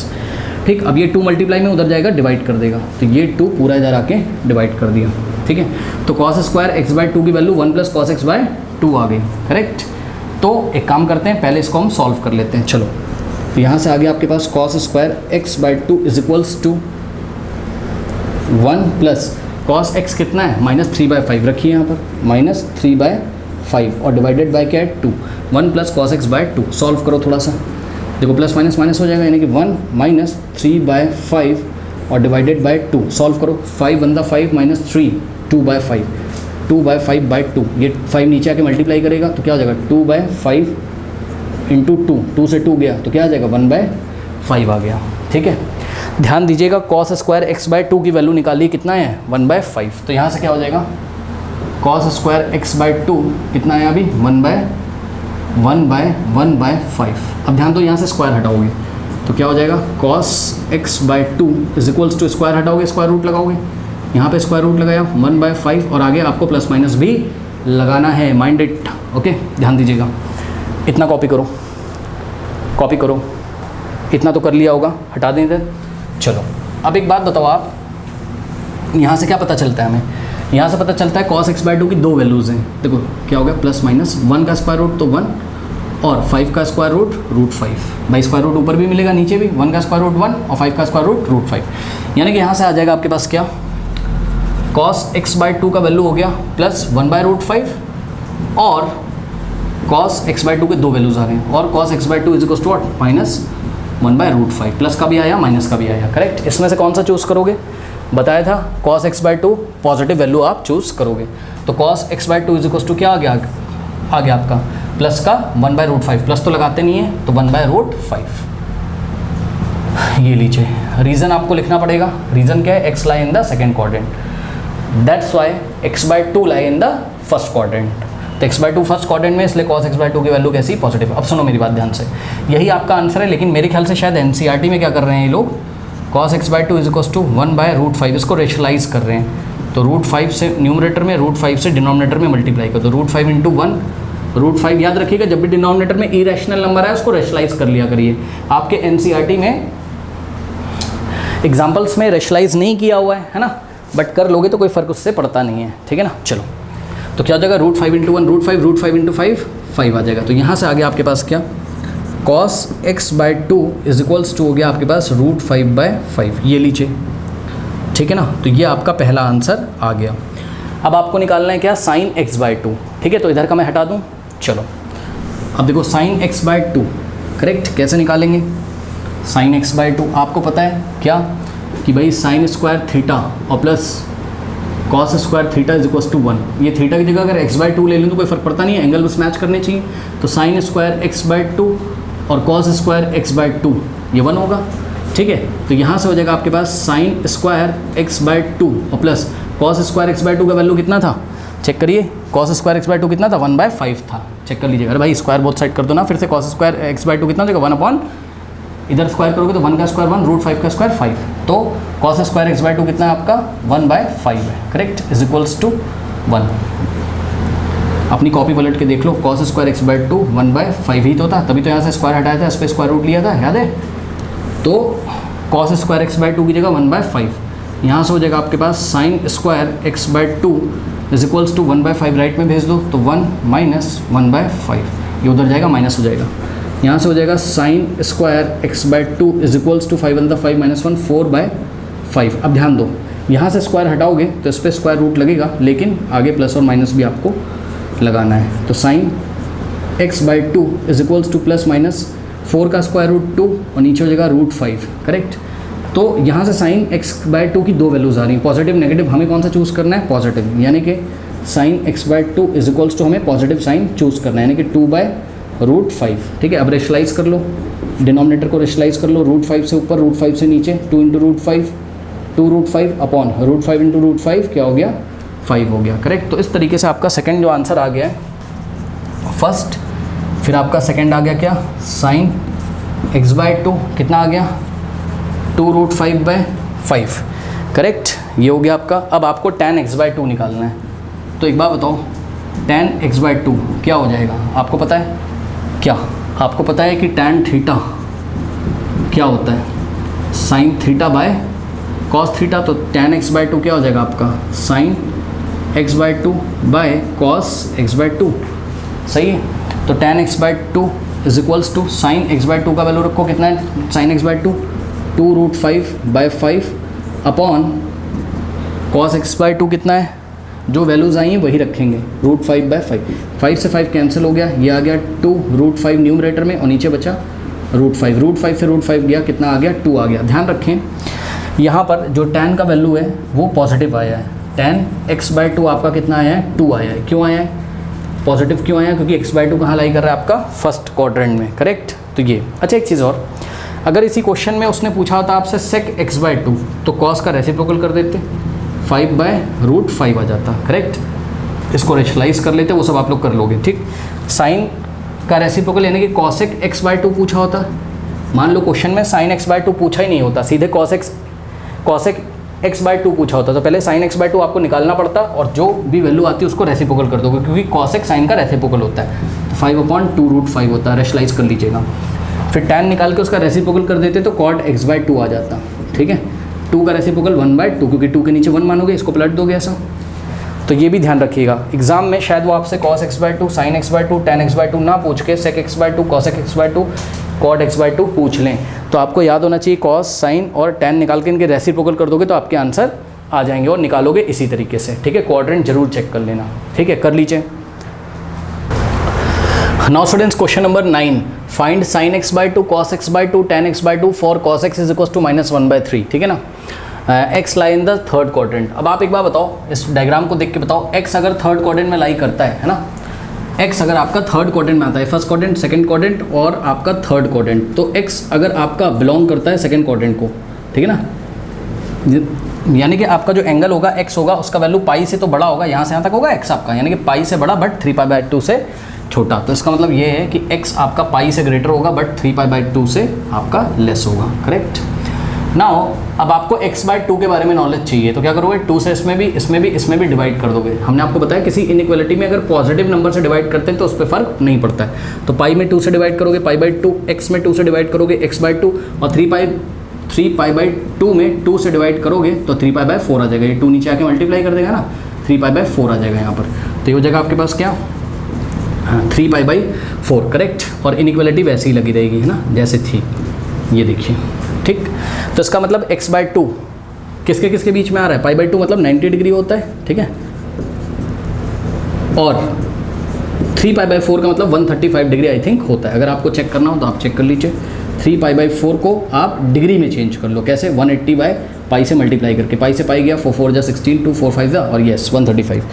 ठीक। अब ये 2 मल्टीप्लाई में उधर जाएगा, डिवाइड कर देगा, तो ये 2 पूरा इधर आके डिवाइड कर दिया, ठीक है। तो cos स्क्वायर x बाई 2 की value 1 plus cos x by 2 आ गई, करेक्ट। तो एक काम करते हैं, पहले इसको हम सॉल्व कर लेते हैं, चलो। तो यहाँ से आगे आपके पास cos square x by 2 is equals to 1 plus cos x कितना है, माइनस 3/5 रखिए यहाँ पर, माइनस 3/5 और डिवाइडेड बाई क्या है 2, 1 plus cos x by 2। Solve करो थोड़ा सा, देखो प्लस माइनस माइनस हो जाएगा यानी कि 1 माइनस 3/5 और डिवाइडेड बाई 2। सॉल्व करो, 5 1 5 माइनस 3, 2/5, 2/5/2, ये 5 नीचे आके मल्टीप्लाई करेगा तो क्या हो जाएगा 2/5 इंटू 2 से 2 गया तो क्या आ जाएगा 1/5 आ गया, ठीक है। ध्यान दीजिएगा, cos स्क्वायर x बाई 2 की वैल्यू निकालिए, कितना है 1/5, तो यहाँ से क्या हो जाएगा cos स्क्वायर x बाई 2 कितना है अभी 1/1/5। अब ध्यान दो, यहाँ से स्क्वायर हटाओगे तो क्या हो जाएगा cos x by 2 is equals to square हटाओगे, स्क्वायर रूट लगाओगे, यहाँ पे स्क्वायर रूट लगाया 1/5 और आगे आपको प्लस माइनस भी लगाना है, माइंड इट, ओके। ध्यान दीजिएगा, इतना कॉपी करो, कॉपी करो, इतना तो कर लिया होगा, हटा दें इधर। चलो अब एक बात बताओ आप, यहाँ से क्या पता चलता है हमें, यहाँ से पता चलता है cos x बाई 2 की 2 वैल्यूज़ हैं, देखो क्या हो गया प्लस माइनस 1 का स्क्वायर रूट तो 1 और 5 का स्क्वायर रूट √5, भाई स्क्वायर रूट ऊपर भी मिलेगा नीचे भी, 1 का स्क्वायर रूट 1 और 5 का स्क्वायर रूट √5, यानी कि यहाँ से आ जाएगा आपके पास क्या, cos x बाई 2 का वैल्यू हो गया प्लस 1/√5 और cos x बाई 2 के 2 वैल्यूज़ आ गए और cos x by 2 is equal to what, minus 1/√5, plus का भी आया माइनस का भी आया, करेक्ट। इसमें से कौन सा चूज़ करोगे, बताया था cos x by 2 positive value आप चूज़ करोगे, तो cos x by 2 is equal to क्या आ गया आपका प्लस का 1/√5, प्लस तो लगाते नहीं है तो 1/√5। ये लीजिए, रीज़न आपको लिखना पड़ेगा, रीज़न क्या है, x lie in the second quadrant, that's why x by 2 lie in the first quadrant, तो x बाई 2 फर्स्ट क्वाड्रेंट में, इसलिए cos x बाई 2 की वैल्यू कैसी, पॉजिटिव। अब सुनो मेरी बात ध्यान से, यही आपका आंसर है, लेकिन मेरे ख्याल से शायद NCERT में क्या कर रहे हैं ये लोग, cos x by 2 is equal to 1/√5 इसको रेशनलाइज कर रहे हैं, तो √5 से न्यूमरेटर में, √5 से डिनोमिनेटर में मल्टीप्लाई कर दो, √5 इंटू 1, √5 याद रखिएगा, जब भी डिनोमिनेटर में इरेशनल नंबर है उसको रेशनलाइज कर लिया करिए। आपके NCERT में एग्जाम्पल्स में रेशनलाइज नहीं किया हुआ है ना, बट कर लोगे तो कोई फ़र्क उससे पड़ता नहीं है, ठीक है ना। चलो तो क्या हो जाएगा √5 इंटू 1 √5 इंटू 5 आ जाएगा, तो यहाँ से आगे आपके पास क्या, cos x by 2 is equals to हो गया आपके पास √5/5, ये लीजिए, ठीक है ना। तो ये आपका पहला आंसर आ गया। अब आपको निकालना है क्या, sin x बाई 2, ठीक है। तो इधर का मैं हटा दूँ, चलो अब देखो sin x बाई 2, करेक्ट, कैसे निकालेंगे sin x बाई 2, आपको पता है क्या कि भाई sin स्क्वायर थीटा और plus cos square theta is equal to 1, ये थीटा की जगह अगर x बाई 2 ले लूँ तो कोई फ़र्क पड़ता नहीं है, एंगल बस मैच करने चाहिए, तो sin स्क्वायर x बाई 2 और cos स्क्वायर x बाई 2 ये 1 होगा, ठीक है। तो यहाँ से हो जाएगा आपके पास sin स्क्वायर x बाई 2 और plus cos square x by 2 का वैल्यू कितना था, चेक करिए, cos स्क्वायर x बाई 2 कितना था 1/5 था, चेक कर लीजिएगा। अरे भाई स्क्वायर बोथ साइड कर दो ना, फिर से cos square x by two कितना हो जाएगा 1 अपॉन, इधर स्क्वायर करोगे तो 1 का स्क्वायर 1, रूट 5 का स्क्वायर 5, तो cos square x by two कितना है आपका 1/5 है, करेक्ट, इज इक्वल्स टू 1। अपनी कॉपी पलट के देख लो, cos square x by two 1/5 ही तो था, तभी तो यहाँ से स्क्वायर हटाया था, इस पर स्क्वायर रूट लिया था, याद है। तो cos square x by two की जगह 1/5, यहाँ से हो जाएगा आपके पास sine square x by two is equals to 1/5, right में भेज दो तो 1 माइनस 1/5, ये उधर जाएगा माइनस हो जाएगा, यहाँ से हो जाएगा sine square x by two is equals to 5 minus 1 4/5। अब ध्यान दो, यहाँ से स्क्वायर हटाओगे तो इस पर स्क्वायर रूट लगेगा, लेकिन आगे प्लस और माइनस भी आपको लगाना है, तो sign x by two is equals to plus minus 4 का स्क्वायर रूट 2 और नीचे हो जाएगा रूट 5, करेक्ट। तो यहाँ से साइन एक्स बाई टू की दो वैल्यूज़ आ रही हैं, पॉजिटिव नेगेटिव, हमें कौन सा चूज़ करना है, पॉजिटिव, यानी कि sine x by two is equals to हमें पॉजिटिव साइन चूज़ करना है, यानी कि 2/√5, ठीक है। अब रेशलाइज कर लो, डिनोमिनेटर को रेशलाइज कर लो, रूट 5 से ऊपर रूट 5 से नीचे, 2 × √5, 2√5 अपॉन √5 × √5 क्या हो गया 5 हो गया, करेक्ट। तो इस तरीके से आपका सेकंड जो आंसर आ गया है फर्स्ट, फिर आपका सेकंड आ गया क्या, साइन एक्स बाई टू कितना आ गया 2√5/5, करेक्ट, ये हो गया आपका। अब आपको tan x बाई टू निकालना है, तो एक बार बताओ tan x बाई टू क्या हो जाएगा, आपको पता है क्या, आपको पता है कि tan थीटा क्या होता है, sine theta by cos theta, तो tan x बाई टू क्या हो जाएगा आपका sine x by two by cos x by two, सही है। तो tan x by two is equals to sine x by two का वैल्यू रखो कितना है, sine x by two 2√5/5 upon cos x by two कितना है, जो वैल्यूज़ आई हैं वही रखेंगे, √5/5, 5 से 5 कैंसिल हो गया, ये आ गया 2√5 न्यूमरेटर में और नीचे बचा √5, √5 से √5 गया कितना आ गया 2 आ गया। ध्यान रखें यहाँ पर जो tan का वैल्यू है वो पॉजिटिव आया है, tan x बाई टू आपका कितना आया है 2 आया है, क्यों आया है पॉजिटिव, क्यों आया, क्योंकि x बाई टू कहाँ लाई कर रहा है आपका फर्स्ट क्वाड्रेंट में, करेक्ट। तो ये अच्छा, एक चीज़ और, अगर इसी क्वेश्चन में उसने पूछा होता आपसे sec x बाई टू, तो cos का रेसिप्रोकल कर देते, 5/√5 आ जाता, करेक्ट। इसको रेशलाइज कर लेते, वो सब आप लोग कर लोगे, ठीक। साइन का रेसिप्रोकल यानी कि cosec x बाई टू पूछा होता, मान लो क्वेश्चन में sin x बाई टू पूछा ही नहीं होता, सीधे cosec x बाई टू पूछा होता, तो पहले sin x बाई टू आपको निकालना पड़ता और जो भी वैल्यू आती है उसको रेसिप्रोकल कर दोगे, क्योंकि cosec साइन का रेसिप्रोकल होता है, तो 5/2√5 होता है, रेशलाइज कर लीजिएगा। फिर tan निकाल के उसका रेसिप्रोकल कर देते तो cot x बाई टू आ जाता, ठीक है। 2 का रेसिप्रोकल 1/2, क्योंकि 2 के नीचे 1 मानोगे, इसको पलट दोगे ऐसा। तो ये भी ध्यान रखिएगा, एग्जाम में शायद वो आपसे cos x by to, sin x by two, tan x by to ना पूछ के sec x by to, cosec x by to, cot x by to पूछ लें, तो आपको याद होना चाहिए cos, sin और tan निकाल के इनके रेसिप्रोकल कर दोगे तो आपके आंसर आ जाएंगे और निकालोगे इसी तरीके से, ठीक है। क्वाड्रेंट जरूर चेक कर लेना, ठीक है, कर लीजिए। Now students question number 9, find sin x by two, cos x by two, tan x by two for cos x is equal to -1/3, ठीक है ना। x lie in the third quadrant. अब आप एक बार बताओ, इस डायग्राम को देख के बताओ, x अगर थर्ड क्वाड्रेंट में लाई करता है ना, x अगर आपका थर्ड क्वाड्रेंट में आता है, फर्स्ट क्वाड्रेंट, सेकंड क्वाड्रेंट और आपका थर्ड क्वाड्रेंट, तो x अगर आपका बिलोंग करता है सेकंड क्वाड्रेंट को, ठीक है ना, यानी कि आपका जो एंगल होगा x होगा उसका वैल्यू पाई से तो बड़ा होगा, यहाँ से यहाँ तक होगा x आपका, यानी कि पाई से बड़ा बट 3π/2 से छोटा। तो इसका मतलब ये है कि x आपका पाई से ग्रेटर होगा बट 3π/2 से आपका लेस होगा, करेक्ट। नाउ अब आपको x बाई टू के बारे में नॉलेज चाहिए, तो क्या करोगे, 2 से इसमें भी डिवाइड कर दोगे। हमने आपको बताया किसी इनइक्वालिटी में अगर पॉजिटिव नंबर से डिवाइड करते हैं तो उस पर फर्क नहीं पड़ता है। तो पाई में 2 से डिवाइड करोगे π/2, x में 2 से डिवाइड करोगे x बाई टू, और 3π/2 में 2 से डिवाइड करोगे तो 3π/4 आ जाएगा, ये 2 नीचे आके मल्टीप्लाई कर देगा ना, 3π/4 आ जाएगा यहाँ पर। तो ये हो जाएगा आपके पास क्या 3π/4, करेक्ट। और इनइक्वालिटी वैसे ही लगी रहेगी, है ना, जैसे थी, ये देखिए, ठीक। तो इसका मतलब x बाई टू किसके किसके बीच में आ रहा है, π/2 मतलब 90 डिग्री होता है, ठीक है, और 3π/4 का मतलब 135 डिग्री आई थिंक होता है। अगर आपको चेक करना हो तो आप चेक कर लीजिए, 3π/4 को आप डिग्री में चेंज कर लो, कैसे, 180/π से मल्टीप्लाई करके, पाई से पाई गया, 4 4 जा 16, 2 4 5 जा, और यस 135।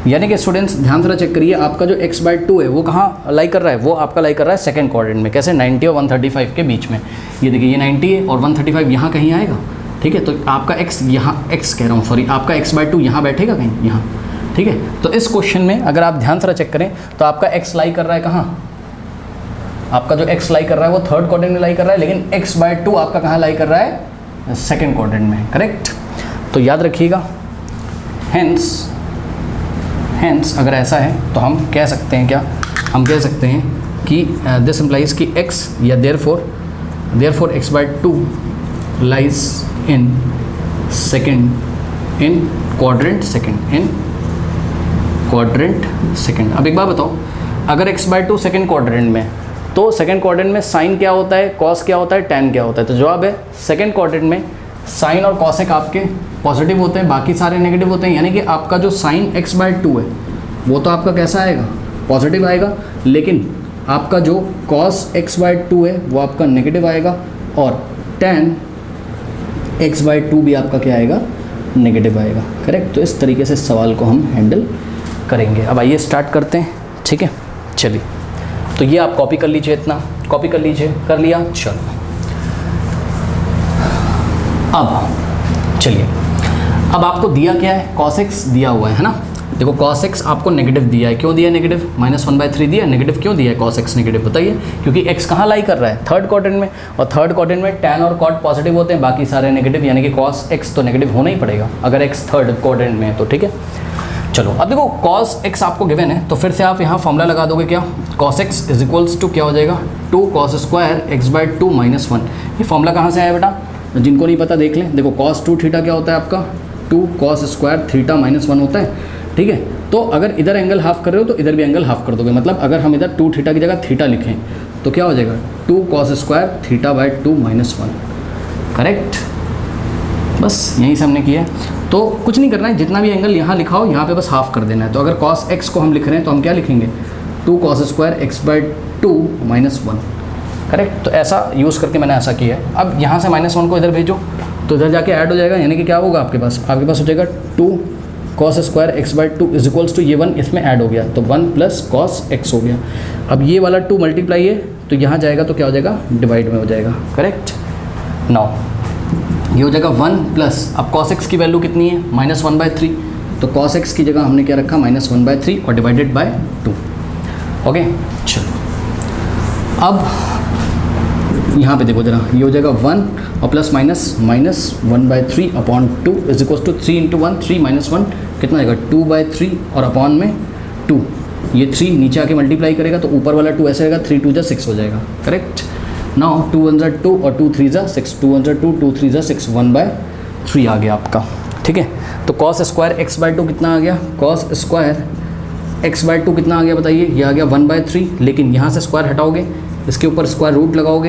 यानी कि स्टूडेंट्स ध्यान से चेक करिए, आपका जो x बाई टू है वो कहाँ लाई कर रहा है, वो आपका लाई कर रहा है सेकंड क्वाड्रेंट में, कैसे, 90 और 135 के बीच में। ये देखिए, ये 90 है और 135 यहाँ कहीं आएगा, ठीक है। तो आपका x यहाँ, x कह रहा हूँ सॉरी, आपका x बाई टू यहाँ बैठेगा कहीं, यहाँ, ठीक है। तो इस क्वेश्चन में अगर आप ध्यान से चेक करें तो आपका x लाई कर रहा है कहाँ, आपका जो x लाई कर रहा है वो थर्ड क्वाड्रेंट में लाई कर रहा है, लेकिन x/2 आपका कहाँ लाई कर रहा है, सेकंड क्वाड्रेंट में, करेक्ट। तो याद रखिएगा, हेंस अगर ऐसा है तो हम कह सकते हैं क्या, हम कह सकते हैं कि दिस इम्प्लाइज कि x या therefore x/2 lies in second in quadrant second. अब एक बात बताओ, अगर x/2 सेकंड क्वाड्रेंट में, तो सेकंड क्वाड्रेंट में साइन क्या होता है, कॉस क्या होता है, टैन क्या होता है, तो जवाब है सेकंड क्वाड्रेंट में साइन और कॉसेक आपके पॉजिटिव होते हैं, बाकी सारे नेगेटिव होते हैं। यानी कि आपका जो साइन x/2 है वो तो आपका कैसा आएगा, पॉजिटिव आएगा, लेकिन आपका जो कॉस x/2 है वो आपका नेगेटिव आएगा, और टैन x/2 भी आपका क्या आएगा, नेगेटिव आएगा, करेक्ट। तो इस तरीके से इस सवाल को हम हैंडल करेंगे। अब आइए स्टार्ट करते हैं, ठीक है। चलिए, तो ये आप कॉपी कर लीजिए, इतना कॉपी कर लीजिए, कर लिया, चलो। अब चलिए, अब आपको दिया क्या है, cos x दिया हुआ है ना। देखो cos x आपको नेगेटिव दिया है, क्यों दिया है नेगेटिव, -1/3 दिया है, नेगेटिव क्यों दिया है cos x नेगेटिव, बताइए। क्योंकि x कहाँ लाई कर रहा है, थर्ड क्वाड्रेंट में, और थर्ड क्वाड्रेंट में tan और cot पॉजिटिव होते हैं, बाकी सारे नेगेटिव, यानी कि cos x तो नेगेटिव होना ही पड़ेगा अगर x थर्ड क्वाड्रेंट में है तो, ठीक है। चलो, अब देखो cos x आपको गिवन है, तो फिर से आप यहाँ फॉर्मूला लगा दोगे क्या, cos x is equals to क्या हो जाएगा, 2 cos स्क्वायर x/2 - 1। ये फॉर्मूला कहाँ से आया बेटा, जिनको नहीं पता देख लें। देखो cos 2 थीटा क्या होता है आपका, 2 cos स्क्वायर थीटा -1 होता है, ठीक है। तो अगर इधर एंगल हाफ कर रहे हो तो इधर भी एंगल हाफ कर दोगे, मतलब अगर हम इधर 2 थीटा की जगह थीटा लिखें तो क्या हो जाएगा, 2 cos स्क्वायर थीटा/2 - 1, करेक्ट। बस यहीं से हमने किया है, तो कुछ नहीं करना है, जितना भी एंगल यहाँ लिखा हो यहाँ पे बस हाफ कर देना है। तो अगर cos x को हम लिख रहे हैं तो हम क्या लिखेंगे, 2 cos स्क्वायर x/2 - 1, करेक्ट। तो ऐसा यूज़ करके मैंने ऐसा किया है। अब यहाँ से -1 को इधर भेजो तो इधर जाके ऐड हो जाएगा, यानी कि क्या होगा आपके पास हो जाएगा 2 cos square x/2 is equals to, ये 1 इसमें ऐड हो गया तो 1 + cos x हो गया। अब ये वाला 2 मल्टीप्लाई है तो यहाँ जाएगा तो क्या हो जाएगा, डिवाइड में हो जाएगा, करेक्ट। नाउ ये हो जाएगा 1 प्लस, अब cos x की वैल्यू कितनी है, -1/3, तो cos x की जगह हमने क्या रखा, -1/3 और डिवाइडेड बाय 2, ओके। चलो, अब यहाँ पे देखो जरा, ये हो जाएगा 1 और plus -1/3 upon 2 is equal to 3 × 1, 3 - 1 कितना आएगा, 2/3 और अपॉन में 2, ये 3 नीचे आके मल्टीप्लाई करेगा तो ऊपर वाला 2 ऐसे रहेगा, 3 × 2 = 6 हो जाएगा, करेक्ट। नाउ 2 × 1 = 2 और 2 × 3 = 6, 2 × 1 = 2, 2 × 3 = 6, 1/3 आ गया आपका, ठीक है। तो cos स्क्वायर x/2 कितना आ गया, cos स्क्वायर x/2 कितना आ गया बताइए, ये आ गया 1/3, लेकिन यहाँ से स्क्वायर हटाओगे, इसके ऊपर स्क्वायर रूट लगाओगे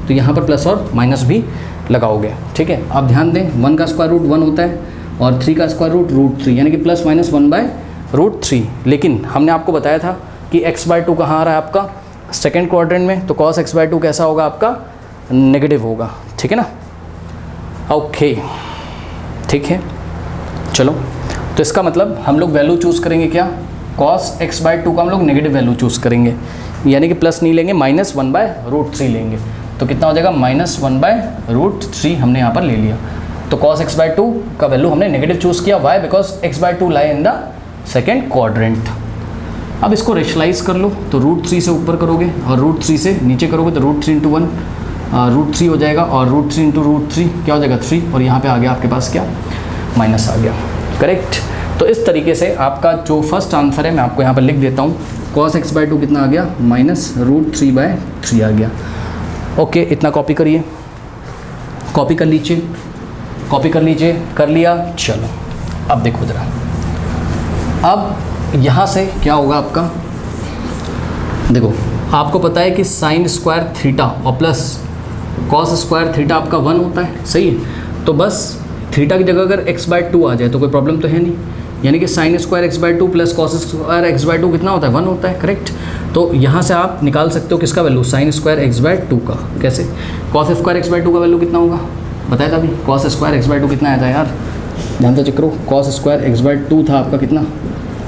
तो यहाँ पर प्लस और माइनस भी लगाओगे, ठीक है। अब ध्यान दें, 1 का स्क्वायर रूट 1 होता है और 3 का स्क्वायर रूट √3, यानी कि प्लस माइनस 1/√3। लेकिन हमने आपको बताया था कि x/2 कहाँ आ रहा है आपका, सेकेंड क्वाड्रेंट में, तो cos x/2 कैसा होगा आपका, नेगेटिव होगा, ठीक है ना, ओके, ठीक है। चलो, तो इसका मतलब हम लोग वैल्यू चूज़ करेंगे क्या, cos x/2 का हम लोग नेगेटिव वैल्यू चूज़ करेंगे, यानी कि प्लस नहीं लेंगे, -1/√3 लेंगे, तो कितना हो जाएगा, -1/√3 हमने यहाँ पर ले लिया। तो cos x/2 का वैल्यू हमने नेगेटिव चूज़ किया, why, because x/2 lie in the second quadrant. अब इसको रेशलाइज कर लो, तो √3 से ऊपर करोगे और √3 से नीचे करोगे तो √3 × 1 √3 हो जाएगा, और √3 × √3 क्या हो जाएगा, 3, और यहाँ पे आ गया आपके पास क्या, माइनस आ गया, करेक्ट। तो इस तरीके से आपका जो फर्स्ट आंसर है मैं आपको यहाँ पर लिख देता हूँ, cos x/2 कितना आ गया, -√3/3 आ गया, ओके। इतना कॉपी करिए, कॉपी कर लीजिए, कॉपी कर लीजिए, कर लिया। चलो, अब देखो ज़रा, अब यहाँ से क्या होगा आपका, देखो आपको पता है कि साइन स्क्वायर थीटा और प्लस कॉस स्क्वायर थीटा आपका 1 होता है, सही है। तो बस थीटा की जगह अगर x/2 आ जाए तो कोई प्रॉब्लम तो है नहीं, यानी कि sine square x/2 plus cos square x/2 कितना होता है, 1 होता है, करेक्ट। तो यहाँ से आप निकाल सकते हो किसका वैल्यू, साइन स्क्वायर x/2 का, कैसे, कॉस स्क्वायर x/2 का वैल्यू कितना होगा, बताया था अभी, कॉस स्क्वायर x/2 कितना आया था यार, ध्यान से चेक करो, कॉस स्क्वायर x/2 था आपका कितना,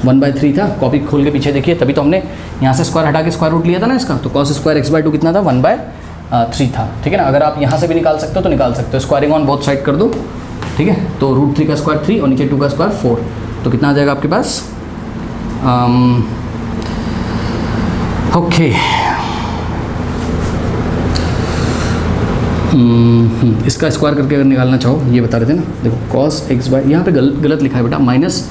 1/3 था, कॉपी खोल के पीछे देखिए, तभी तो हमने यहाँ से स्क्वायर हटा के स्क्वायर रूट लिया था ना इसका, तो कॉस स्क्वायर x/2 कितना था, 1/3 था, ठीक है ना। अगर आप यहाँ से भी निकाल सकते हो तो निकाल सकते हो, स्क्वायरिंग ऑन बोथ साइड कर दो, ठीक है। तो √3 का स्क्वायर 3 और नीचे 2 का स्क्वायर 4, तो कितना आ जाएगा आपके पास, ओके, इसका स्क्वायर करके अगर निकालना चाहो, ये बता रहे थे ना, देखो cos x बाय, यहाँ पे गलत लिखा है बेटा, माइनस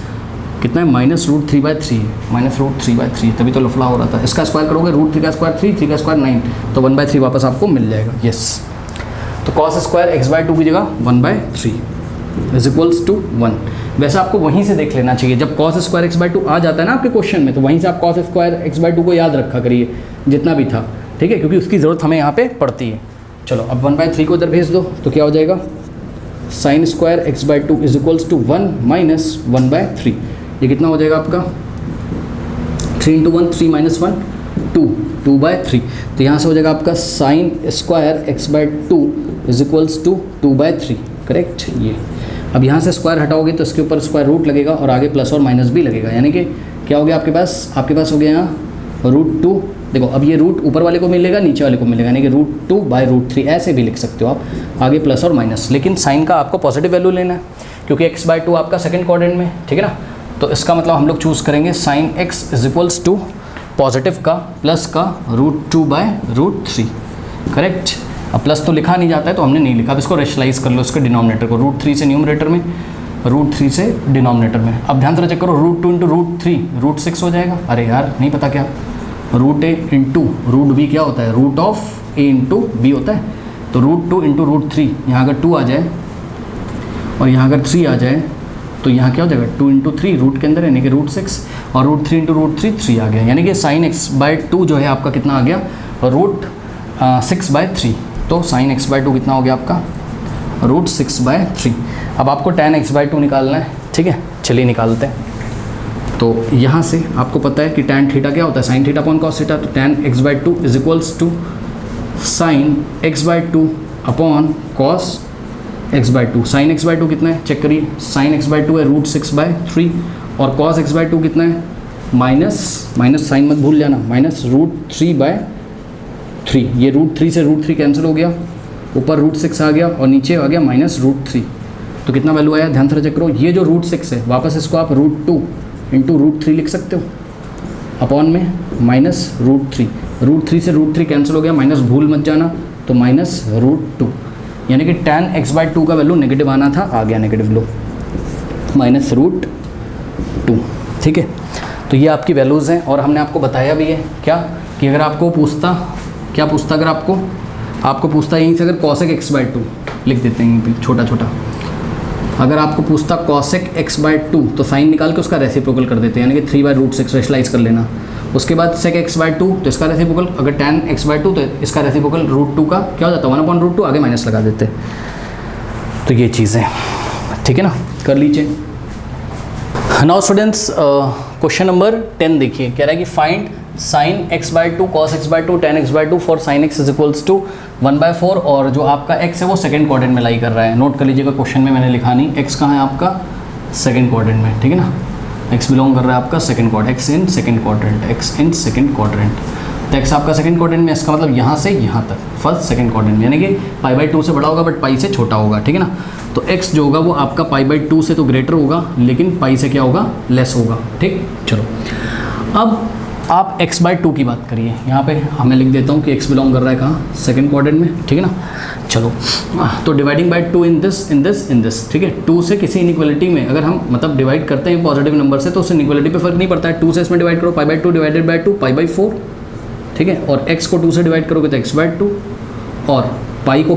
कितना है, -√3/3, -√3/3, तभी तो लफड़ा हो रहा था। इसका स्क्वायर करोगे √3 का स्क्वायर 3, 3 का स्क्वायर 9, तो 1/3 वापस आपको मिल जाएगा। यस, तो cos स्क्वायर x/2 की जगह 1/3 इज इक्वल्स टू 1। वैसे आपको वहीं से देख लेना चाहिए, जब cos स्क्वायर x/2 आ जाता है ना आपके क्वेश्चन में, तो वहीं से आप cos स्क्वायर x/2 को याद रखा करिए जितना भी था, ठीक है, क्योंकि उसकी ज़रूरत हमें यहाँ पे पड़ती है। चलो अब 1/3 को इधर भेज दो, तो क्या हो जाएगा, sin square x/2 is equals to 1 minus 1/3। ये कितना हो जाएगा आपका, 3 × 1 3 - 1 2, 2/3। तो यहाँ से हो जाएगा आपका sin square x/2 is equals to 2/3, correct. ये अब यहाँ से स्क्वायर हटाओगे तो इसके ऊपर स्क्वायर रूट लगेगा और आगे प्लस और माइनस भी लगेगा, यानी कि क्या हो गया आपके पास हो गया यहाँ √2। देखो अब ये रूट ऊपर वाले को मिलेगा, नीचे वाले को मिलेगा, यानी कि √2/√3 ऐसे भी लिख सकते हो आप, आगे प्लस और माइनस। लेकिन साइन का आपको पॉजिटिव वैल्यू लेना है, क्योंकि x/2 आपका सेकंड क्वाड्रेंट में, ठीक है ना। तो इसका मतलब हम लोग चूज़ करेंगे sin x is equals to positive का प्लस का √2/√3, करेक्ट। अब प्लस तो लिखा नहीं जाता है तो हमने नहीं लिखा, अब इसको रेशनलाइज कर लो, इसके डिनोमिनेटर को, √3 से न्यूमरेटर में, √3 से डिनोमिनेटर में। अब ध्यान से चेक करो, √2 × √3 √6 हो जाएगा। अरे यार नहीं पता क्या, √a इंटू √b क्या होता है, √a इंटू b होता है। तो √2 × √3, यहाँ अगर 2 आ जाए और यहाँ अगर 3 आ जाए तो यहाँ क्या हो जाएगा, 2 × 3 रूट के अंदर, यानी कि √6, और √3 × √3 3 आ गया, यानी कि sin x/2 जो है आपका कितना आ गया, √6/3। तो sin x/2 कितना हो गया आपका, √6/3। अब आपको tan x/2 निकालना है, ठीक है, चलिए निकालते हैं। तो यहाँ से आपको पता है कि tan थीटा क्या होता है, sin theta upon cos theta. तो tan x/2 is equals to sin x/2 upon cos x/2। sin x/2 कितना है, चेक करिए, sin x/2 है √6/3 और cos x/2 कितना है, माइनस साइन मत भूल जाना, -√3/3। ये √3 से √3 कैंसिल हो गया, ऊपर √6 आ गया और नीचे आ गया -√3। तो कितना वैल्यू आया, ध्यान से चेक करो, ये जो √6 है वापस इसको आप √2 × √3 लिख सकते हो, अपॉन में -√3। √3 से √3 कैंसिल हो गया, माइनस भूल मत जाना, तो -√2, यानी कि tan x/2 का वैल्यू नेगेटिव आना था, आ गया नेगेटिव लो, -√2, ठीक है। तो ये आपकी वैल्यूज़ हैं, और हमने आपको बताया भी है क्या, कि अगर आपको पूछता, क्या पूछता, अगर आपको पूछता यहीं से, अगर cosec x/2 लिख देते हैं यहीं पे छोटा छोटा, अगर आपको पूछता cosec x/2 तो साइन निकाल के उसका रेसिप्रोकल कर देते हैं, यानी कि 3/√6 रेशनलाइज कर लेना। उसके बाद sec x/2 तो इसका रेसिप्रोकल, अगर tan x/2 तो इसका रेसिप्रोकल √2 का क्या हो जाता है, 1/√2, आगे माइनस लगा देते। तो ये चीज़ें, ठीक है ना, कर लीजिए। नाउ स्टूडेंट्स, क्वेश्चन नंबर 10 देखिए, कह रहा है कि find sin x/2 cos x/2 tan x/2 for sin x is equals to 1/4, और जो आपका x है वो सेकंड क्वाड्रेंट में लाई कर रहा है। नोट कर लीजिएगा, क्वेश्चन में मैंने लिखा नहीं, x कहाँ है आपका, सेकंड क्वाड्रेंट में, ठीक है ना, x बिलोंग कर रहा है आपका second quadrant, x in second quadrant. तो x आपका सेकंड क्वाड्रेंट में, इसका मतलब यहाँ से यहाँ तक फर्स्ट सेकंड क्वाड्रेंट में, यानी कि π/2 से बड़ा होगा बट पाई से छोटा होगा, ठीक है ना। तो x जो होगा वो आपका π/2 से तो ग्रेटर होगा, लेकिन पाई से क्या होगा, लेस होगा, ठीक। चलो अब आप x/2 की बात करिए, यहाँ पे मैं लिख देता हूँ कि x बिलोंग कर रहा है कहाँ, सेकंड क्वाड्रेंट में, ठीक है ना। चलो तो डिवाइडिंग बाय 2 इन दिस, ठीक है। 2 से किसी इनइक्वालिटी में अगर हम मतलब डिवाइड करते हैं पॉजिटिव नंबर से, तो उस इनइक्वालिटी पे फर्क नहीं पड़ता है। 2 से इसमें डिवाइड करो, π/2 डिवाइडेड बाय 2 π/4, ठीक है। और x को 2 से डिवाइड करोगे तो x/2, और पाई को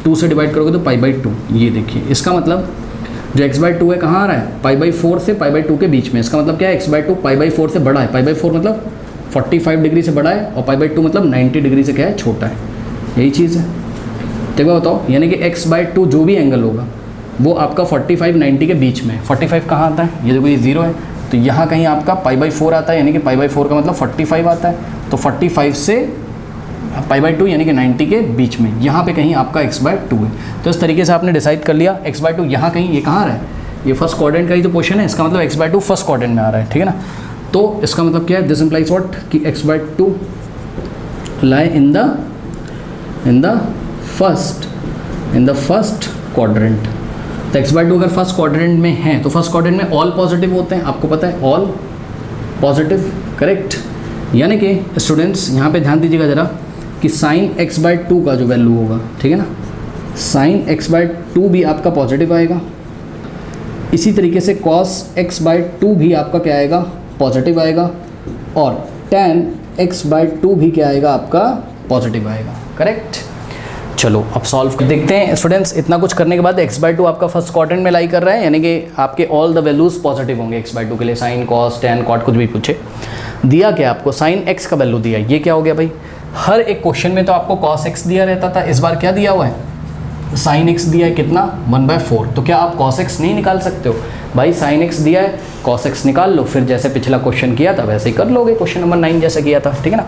2 से डिवाइड करोगे तो π/2। ये देखिए, इसका मतलब जो x/2 है कहाँ आ रहा है, π/4 से π/2 के बीच में। इसका मतलब क्या है, x/2 π/4 से बड़ा है, π/4 मतलब 45 डिग्री से बड़ा है, और π/2 मतलब 90 डिग्री से क्या है, छोटा है। यही चीज़ है, देखो बताओ, यानी कि x/2 जो भी एंगल होगा वो आपका 45 90 के बीच में। 45 कहाँ आता है, ये देखो ये 0 है, तो यहाँ कहीं आपका π/4 आता है, यानी कि π/4 का मतलब 45 आता है। तो 45 से π/2 यानी कि 90 के बीच में, यहाँ पे कहीं आपका x/2 है। तो इस तरीके से आपने डिसाइड कर लिया x/2 यहाँ कहीं, ये कहाँ आ रहा है, ये फर्स्ट क्वाड्रेंट का ही तो पोर्शन है, इसका मतलब x/2 फर्स्ट क्वाड्रेंट में आ रहा है, ठीक है ना। तो इसका मतलब क्या है, दिस इम्प्लाइज व्हाट, कि x/2 lie in the first quadrant. तो x/2 अगर फर्स्ट क्वाड्रेंट में है तो फर्स्ट क्वाड्रेंट में ऑल पॉजिटिव होते हैं, आपको पता है, ऑल पॉजिटिव, करेक्ट। यानी कि स्टूडेंट्स यहाँ पे ध्यान दीजिएगा ज़रा कि साइन एक्स बाय 2 का जो वैल्यू होगा, ठीक है ना, साइन एक्स बाय 2 भी आपका पॉजिटिव आएगा। इसी तरीके से कॉस एक्स बाय 2 भी आपका क्या आएगा, पॉजिटिव आएगा। और tan x बाय 2 भी क्या आएगा आपका, पॉजिटिव आएगा, करेक्ट। चलो अब सॉल्व देखते हैं स्टूडेंट्स। इतना कुछ करने के बाद x बाय 2 आपका फर्स्ट क्वाड्रेंट में लाई कर रहा है, यानी कि आपके ऑल द वैल्यूज पॉजिटिव होंगे x बाय 2 के लिए, साइन कॉस tan कॉट कुछ भी पूछे। दिया क्या आपको, साइन x का वैल्यू दिया, ये क्या हो गया भाई, हर एक क्वेश्चन में तो आपको cos x दिया रहता था, इस बार क्या दिया हुआ है, साइन x दिया है, कितना 1/4। तो क्या आप cos x नहीं निकाल सकते हो भाई, साइन x दिया है cos x निकाल लो, फिर जैसे पिछला क्वेश्चन किया था वैसे ही कर लोगे, क्वेश्चन नंबर 9 जैसे किया था, ठीक है ना।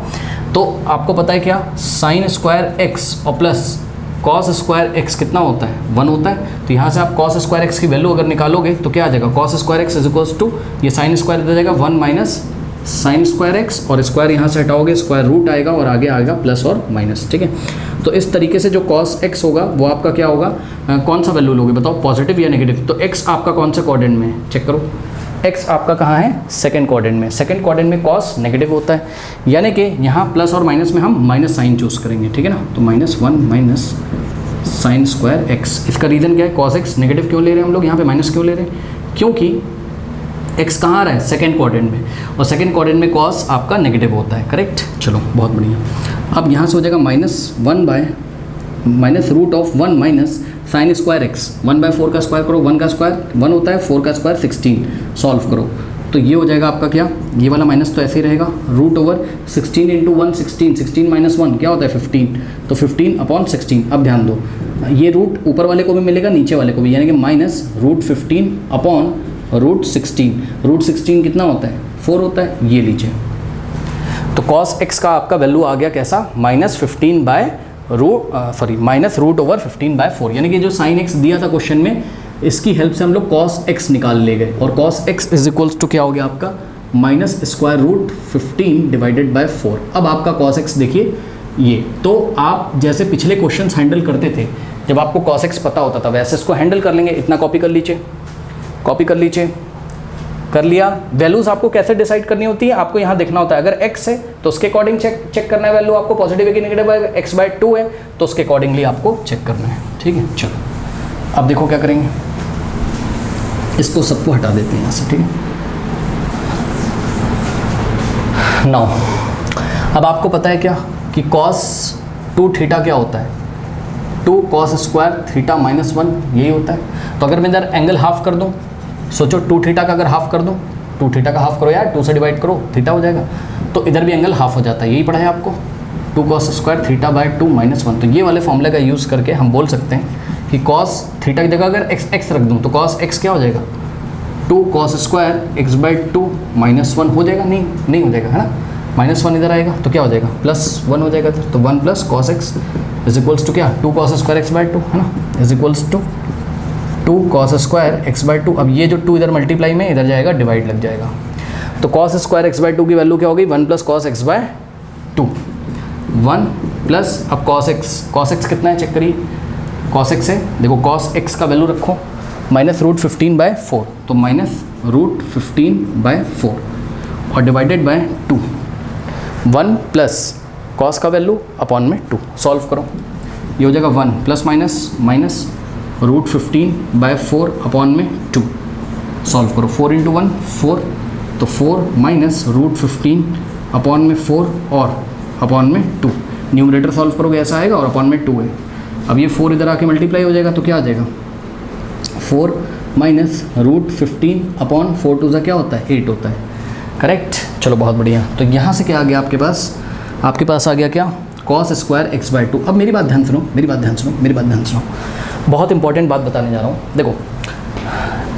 तो आपको पता है क्या, साइन स्क्वायर x और प्लस कॉस स्क्वायर x कितना होता है, 1 होता है। तो यहाँ से आप कॉस स्क्वायर x की वैल्यू अगर निकालोगे तो क्या आ जाएगा, cos square x is equals to, ये साइन स्क्वायर इधर जाएगा 1 माइनस साइन स्क्वायर x, और स्क्वायर यहाँ से हटाओगे स्क्वायर रूट आएगा और आगे आएगा प्लस और माइनस, ठीक है। तो इस तरीके से जो कॉस x होगा वो आपका क्या होगा, कौन सा वैल्यू लोगे बताओ, पॉजिटिव या नेगेटिव। तो x आपका कौन सा क्वाड्रेंट में है, चेक करो, x आपका कहाँ है, सेकंड क्वाड्रेंट में। सेकंड क्वाड्रेंट में कॉस नेगेटिव होता है, यानी कि यहाँ प्लस और माइनस में हम माइनस साइन चूज़ करेंगे, ठीक है ना। तो -1 माइनस साइन स्क्वायर x, इसका रीज़न क्या है, कॉस x नेगेटिव क्यों ले रहे हैं हम लोग, यहाँ पे माइनस क्यों ले रहे हैं, क्योंकि x कहाँ आ रहा है, सेकंड क्वाड्रेंट में, और सेकंड क्वाड्रेंट में कॉस आपका नेगेटिव होता है, करेक्ट। चलो बहुत बढ़िया। अब यहाँ से हो जाएगा -1 by minus root of 1 minus sine square x, 1/4 का स्क्वायर करो, 1 का स्क्वायर 1 होता है, 4 का स्क्वायर 16, सॉल्व करो तो ये हो जाएगा आपका क्या, ये वाला माइनस तो ऐसे ही रहेगा, रूट ओवर 16 इंटू 1 16, 16 माइनस 1 क्या होता है 15, तो 15/16। अब ध्यान दो, ये रूट ऊपर वाले को भी मिलेगा नीचे वाले को भी, यानी कि minus root 15 upon root 16। Root 16 कितना होता है, 4 होता है, ये लीजिए। तो कॉस x का आपका वैल्यू आ गया कैसा, -15 बाय माइनस रूट ओवर 15/4, यानी कि जो साइन x दिया था क्वेश्चन में, इसकी हेल्प से हम लोग cos x निकाल ले गए, और cos x is equals to क्या हो गया आपका, minus square root 15 divided by 4। अब आपका cos x देखिए ये, तो आप जैसे पिछले क्वेश्चंस हैंडल करते थे जब आपको cos x पता होता था, वैसे इसको हैंडल कर लेंगे। इतना कॉपी कर लीजिए, कॉपी कर लीजिए, कर लिया। वैल्यूज़ आपको कैसे डिसाइड करनी होती है, आपको यहाँ देखना होता है, अगर x है तो उसके अकॉर्डिंग चेक करना है वैल्यू आपको, पॉजिटिव है कि नेगेटिव है, अगर x बाय 2 है तो उसके अकॉर्डिंगली आपको चेक करना है, ठीक है। चलो अब देखो क्या करेंगे, इसको सबको हटा देते हैं यहाँ से, ठीक है। नाउ अब आपको पता है क्या कि cos 2 थीटा क्या होता है, 2 cos स्क्वायर थीटा -1, यही होता है। तो अगर मैं इधर एंगल हाफ कर दूँ, सोचो 2 थीटा का अगर हाफ कर दूँ, 2 थीटा का हाफ करो यार, 2 से डिवाइड करो, थीटा हो जाएगा, तो इधर भी एंगल हाफ हो जाता है, यही पढ़ा है आपको, 2 cos स्क्वायर थीटा बाय 2 -1। तो ये वाले फॉर्मूले का यूज़ करके हम बोल सकते हैं कि cos थीटा की जगह अगर x रख दूँ तो cos x क्या हो जाएगा, 2 cos स्क्वायर x बाय 2 -1 हो जाएगा, नहीं हो जाएगा, है ना, -1 इधर आएगा तो क्या हो जाएगा, +1 हो जाएगा, तो 1 plus cos x is equals to क्या, 2 cos स्क्वायर x बाय 2, है ना, is equals to 2 cos square x by 2। अब ये जो 2 इधर मल्टीप्लाई में इधर जाएगा, डिवाइड लग जाएगा, तो cos स्क्वायर x बाय 2 की वैल्यू क्या होगी, 1 plus cos x by 2, 1 plus अब cos x कितना है चेक करिए, cos x है, देखो cos x का वैल्यू रखो -√15/4, तो -√15/4 और डिवाइडेड बाय 2, 1 प्लस cos का वैल्यू अपॉन में 2, सॉल्व करो, ये हो जाएगा 1 प्लस माइनस √15/4 अपॉन में 2, सॉल्व करो, 4 इंटू 1 4, तो 4 माइनस √15 अपॉन में 4 और अपॉन में 2, न्यूमरेटर सॉल्व करोगे ऐसा आएगा, और अपॉन में 2 है। अब ये 4 इधर आके मल्टीप्लाई हो जाएगा, तो क्या आ जाएगा, 4 माइनस √15 अपॉन 4 टू क्या होता है, 8 होता है, करेक्ट। चलो बहुत बढ़िया। तो यहाँ से क्या आ गया आपके पास आ गया क्या, cos स्क्वायर x बाय 2। अब मेरी बात ध्यान सुनो, बहुत इंपॉर्टेंट बात बताने जा रहा हूँ। देखो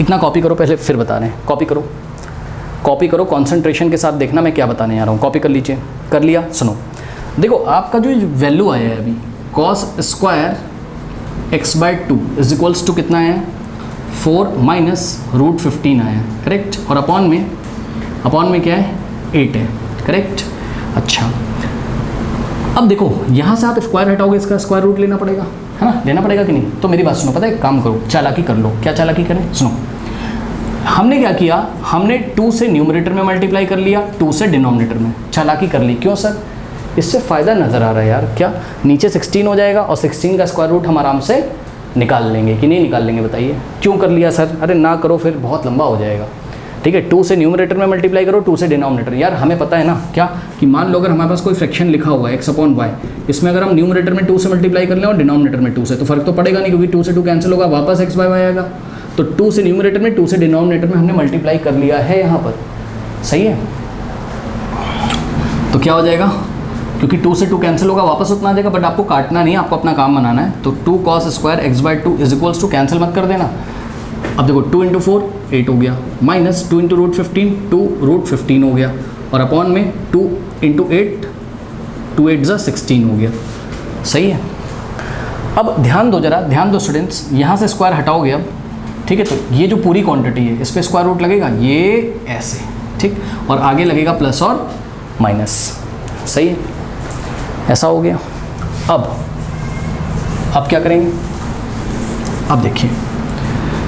इतना कॉपी करो पहले, फिर बता रहे हैं, कॉपी करो कंसंट्रेशन के साथ, देखना मैं क्या बताने जा रहा हूँ। कॉपी कर लीजिए, कर लिया। सुनो देखो, आपका जो वैल्यू आया है अभी, cos square x by 2 is equals to कितना है, 4 माइनस √15 आया है, करेक्ट, और अपॉन में क्या है, 8 है, करेक्ट। अच्छा अब देखो यहाँ से आप स्क्वायर हटाओगे, इसका स्क्वायर रूट लेना पड़ेगा, है ना, लेना पड़ेगा कि नहीं। तो मेरी बात सुनो, पता है, एक काम करो, चालाकी कर लो। क्या चालाकी करें, सुनो, हमने क्या किया, हमने 2 से न्यूमरेटर में मल्टीप्लाई कर लिया, 2 से डिनोमिनेटर में, चालाकी कर ली। क्यों सर? इससे फ़ायदा नज़र आ रहा है यार। क्या नीचे 16 हो जाएगा और 16 का स्क्वायर रूट हम आराम से निकाल लेंगे कि नहीं निकाल लेंगे बताइए? क्यों कर लिया सर? अरे ना करो फिर बहुत लंबा हो जाएगा। ठीक है, 2 से न्यूमरेटर में मल्टीप्लाई करो, 2 से डिनोमिनेटर। यार हमें पता है ना क्या कि मान लो अगर हमारे पास कोई फ्रैक्शन लिखा हुआ है x/y, इसमें अगर हम न्यूमरेटर में 2 से मल्टीप्लाई कर लें और डिनोमिनेटर में 2 से, तो फर्क तो पड़ेगा नहीं, क्योंकि 2 से 2 कैंसिल होगा, वापस x/y आएगा। तो 2 से न्यूमरेटर में 2 से डिनोमिनेटर में हमने मल्टीप्लाई कर लिया है यहाँ पर। सही है, तो क्या हो जाएगा? क्योंकि 2 से 2 कैंसिल होगा, वापस उतना आ जाएगा, बट आपको काटना नहीं है, आपको अपना काम बनाना है। तो 2 cos square x/2 is equals to, cancel मत कर देना। अब देखो 2 × 4 8 हो गया, माइनस 2 × √15 2√15 हो गया, और अपॉन में 2 × 8 2 8 = 16 हो गया। सही है। अब ध्यान दो जरा, ध्यान दो स्टूडेंट्स, यहाँ से स्क्वायर हटाओगे अब। ठीक है, तो ये जो पूरी क्वांटिटी है इस पर स्क्वायर रूट लगेगा, ये ऐसे, ठीक, और आगे लगेगा प्लस और माइनस। सही है, ऐसा हो गया। अब क्या करेंगे? अब देखिए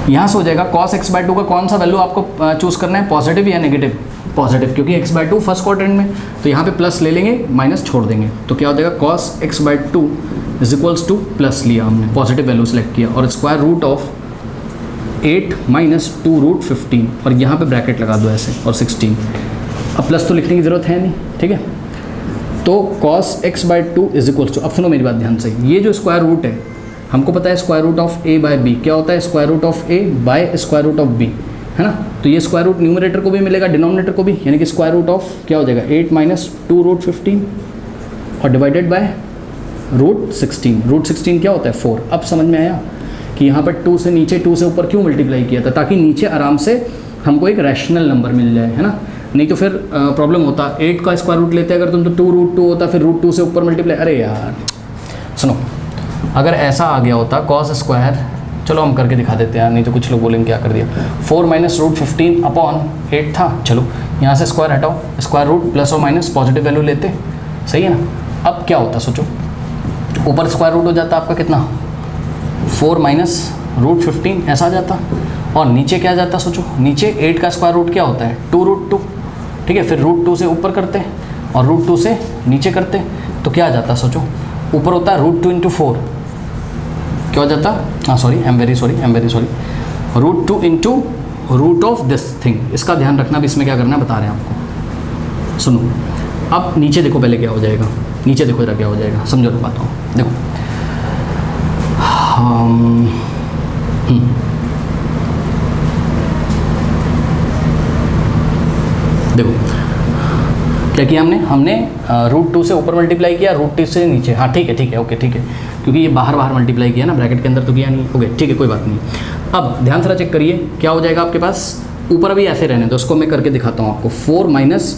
यहाँ से हो जाएगा cos x/2 का कौन सा वैल्यू आपको चूज़ करना है, पॉजिटिव या नेगेटिव? पॉजिटिव, क्योंकि x/2 फर्स्ट क्वाड्रेंट में, तो यहाँ पे प्लस ले लेंगे, माइनस छोड़ देंगे, तो क्या हो जाएगा cos x/2 is equals to, plus लिया हमने, पॉजिटिव वैल्यू सेलेक्ट किया, और स्क्वायर रूट ऑफ 8 माइनस 2√15, और यहाँ पे ब्रैकेट लगा दो ऐसे, और 16। अब प्लस तो लिखने की ज़रूरत है नहीं, ठीक है। तो cos x/2 is equals to, अब सुनो मेरी बात ध्यान से, ये जो स्क्वायर रूट है हमको पता है स्क्वायर रूट ऑफ a/b क्या होता है, square root of a by square root of b, है ना। तो ये स्क्वायर रूट न्यूमरेटर को भी मिलेगा, डिनोमिनेटर को भी, यानी कि स्क्वायर रूट ऑफ क्या हो जाएगा 8 माइनस 2√15 और डिवाइडेड बाय √16। √16 क्या होता है 4। अब समझ में आया कि यहाँ पर 2 से नीचे 2 से ऊपर क्यों मल्टीप्लाई किया था, ताकि नीचे आराम से हमको एक रैशनल नंबर मिल जाए, है ना। नहीं तो फिर प्रॉब्लम होता, 8 का स्क्वायर रूट लेते अगर तुम तो 2√2 होता, फिर √2 से ऊपर मल्टीप्लाई। अरे यार सुनो, अगर ऐसा आ गया होता cos स्क्वायर, चलो हम करके दिखा देते हैं, नहीं तो कुछ लोग बोलेंगे क्या कर दिया, 4 माइनस √15 अपॉन 8 था। चलो यहाँ से स्क्वायर हटाओ, स्क्वायर रूट प्लस और माइनस पॉजिटिव वैल्यू लेते, सही है ना। अब क्या होता सोचो, ऊपर स्क्वायर रूट हो जाता आपका कितना 4 माइनस √15 ऐसा आ जाता, और नीचे क्या आ जाता सोचो, नीचे 8 का स्क्वायर रूट क्या होता है 2√2, ठीक है। फिर √2 से ऊपर करते और √2 से नीचे करते, तो क्या आ जाता सोचो, ऊपर होता है √2 × 4, क्या हो जाता, हाँ sorry, I am very sorry, √2 × root of this thing. इसका ध्यान रखना भी, इसमें क्या करना है बता रहे हैं आपको। सुनो, अब नीचे देखो पहले क्या हो जाएगा, नीचे देखो जरा क्या हो जाएगा, समझो तो बात हो। देखो देखो क्या किया हमने √2 से ऊपर मल्टीप्लाई किया, √2 से नीचे, हाँ ठीक है, ओके ठीक है, क्योंकि ये बाहर मल्टीप्लाई किया ना, ब्रैकेट के अंदर तो किया नहीं, ओके ठीक है कोई बात नहीं। अब ध्यान से चेक करिए क्या हो जाएगा आपके पास, ऊपर अभी ऐसे रहने दो, उसको मैं करके दिखाता हूँ आपको। 4 माइनस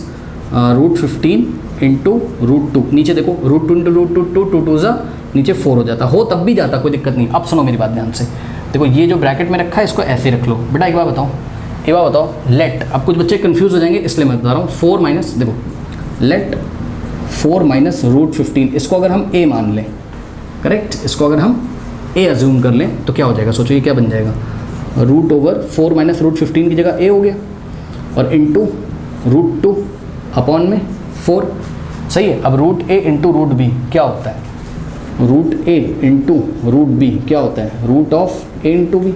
√15 इंटू √2, नीचे देखो √2 इंटू √2 2 2 ज़ा नीचे 4 हो जाता, हो तब भी जाता, कोई दिक्कत नहीं। अब सुनो मेरी बात ध्यान से, देखो ये जो ब्रैकेट में रखा है इसको ऐसे रख लो। बेटा एक बार बताओ, लेट, अब कुछ बच्चे कंफ्यूज हो जाएंगे इसलिए मैं बता रहा हूँ, 4 माइनस, देखो लेट 4 माइनस √15, इसको अगर हम a मान लें, करेक्ट, इसको अगर हम a अज्यूम कर लें तो क्या हो जाएगा सोचो, ये क्या बन जाएगा, √4 माइनस √15 की जगह a हो गया, और इंटू √2 अपॉन में 4, सही है। अब √a इंटू √b क्या होता है, √a इंटू √b क्या होता है, root of a into b,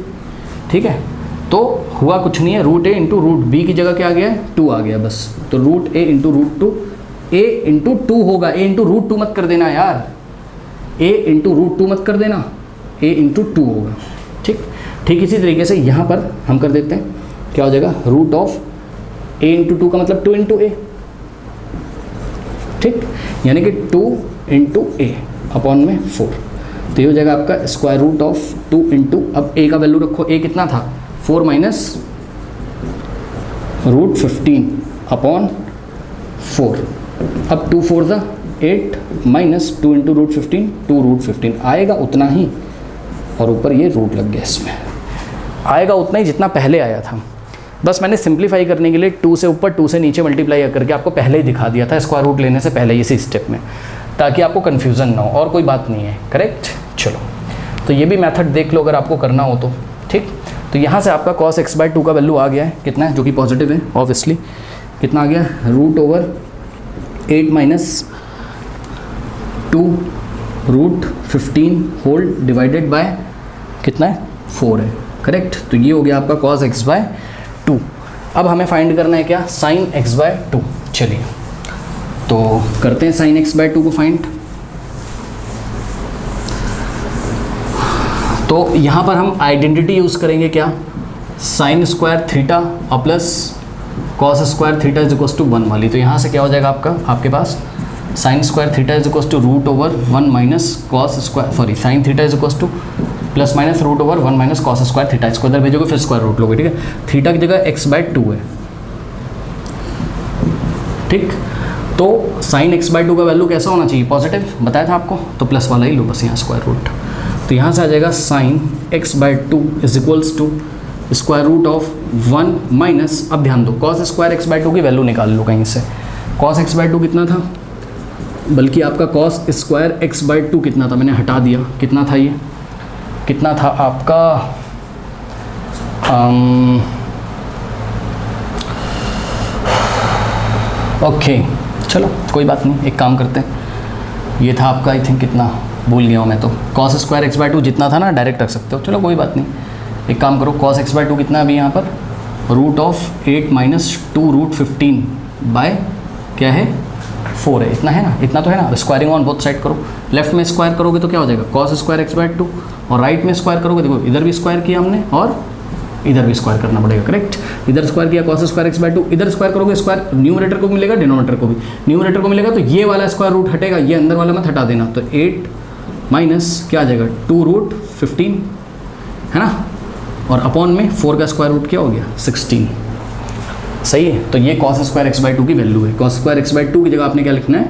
ठीक है। तो हुआ कुछ नहीं है, √a इंटू √b की जगह क्या आ गया है 2 आ गया बस, तो √a इंटू √2, a इंटू 2 होगा, a इंटू √2 मत कर देना यार, a इंटू √2 मत कर देना, a इंटू 2 होगा, ठीक इसी तरीके से यहाँ पर हम कर देते हैं, क्या हो जाएगा, रूट ऑफ a इंटू 2 का मतलब 2 इंटू a, ठीक, यानी कि 2 इंटू a अपॉन में 4, तो ये हो जाएगा आपका स्क्वायर रूट ऑफ 2 इंटू, अब a का वैल्यू रखो, a कितना था 4 माइनस √15 अपॉन 4, अब 2 4 ज़ा 8 माइनस 2 इंटू √15 2√15 आएगा उतना ही, और ऊपर ये रूट लग गया, इसमें आएगा उतना ही जितना पहले आया था। बस मैंने सिंप्लीफाई करने के लिए 2 से ऊपर 2 से नीचे मल्टीप्लाई करके आपको पहले ही दिखा दिया था, स्क्वायर रूट लेने से पहले इसी स्टेप में, ताकि आपको कन्फ्यूज़न ना हो, और कोई बात नहीं है, करेक्ट। चलो तो ये भी मेथड देख लो अगर आपको करना हो तो, ठीक। तो यहाँ से आपका cos x/2 का वैल्यू आ गया है कितना है, जो कि पॉजिटिव है ऑब्वियसली, कितना आ गया, √8 माइनस 2 √15 होल डिवाइडेड बाय कितना है, 4 है, करेक्ट। तो ये हो गया आपका cos x/2। अब हमें फाइंड करना है क्या, sin x/2। चलिए तो करते हैं sin x/2 को फाइंड। तो यहाँ पर हम आइडेंटिटी यूज़ करेंगे क्या, sin स्क्वायर थीटा और plus cos square theta is equals to 1 वाली। तो यहाँ से क्या हो जाएगा आपके पास sin square theta is equals to √1 minus cos square, sorry sin theta is equals to plus minus √1 minus cos square theta, इसको इधर भेजोगे फिर स्क्वायर रूट लोगे, ठीक है। थीटा की जगह x/2 है, ठीक। तो sin x/2 का वैल्यू कैसा होना चाहिए, पॉजिटिव, बताया था आपको, तो प्लस वाला ही लो बस यहाँ स्क्वायर रूट। तो यहाँ से आ जाएगा sin x/2 is equals to square root of 1 minus, अब ध्यान दो cos स्क्वायर x/2 की वैल्यू निकाल लो कहीं से। cos x/2 कितना था, बल्कि आपका cos स्क्वायर x/2 कितना था, मैंने हटा दिया, कितना था ये, कितना था आपका ओके चलो कोई बात नहीं, एक काम करते हैं, ये था आपका आई थिंक कितना, भूल गया हूँ मैं तो, cos स्क्वायर x/2 जितना था ना डायरेक्ट रख सकते हो, चलो कोई बात नहीं, एक काम करो, cos x/2 कितना अभी यहाँ पर, √8 माइनस 2 √15 बाय क्या है 4 है, इतना है ना, इतना तो है ना। स्क्वायरिंग ऑन बोथ साइड करो, लेफ्ट में स्क्वायर करोगे तो क्या हो जाएगा cos स्क्वायर x/2, और राइट में स्क्वायर करोगे, देखो इधर भी स्क्वायर किया हमने और इधर भी स्क्वायर करना पड़ेगा, करेक्ट। इधर स्क्वायर किया cos स्क्वायर x/2, इधर स्क्वायर करोगे, स्क्वायर न्यूमरेटर को मिलेगा, डिनोमिनेटर को भी, न्यूमरेटर को मिलेगा तो ये वाला स्क्वायर रूट हटेगा, ये अंदर वाला मत हटा देना, तो 8 माइनस क्या आ जाएगा 2 √15 है ना, और अपॉन में 4 का स्क्वायर रूट क्या हो गया 16, सही है। तो ये cos स्क्वायर x/2 की वैल्यू है। cos स्क्वायर x/2 की जगह आपने क्या लिखना है,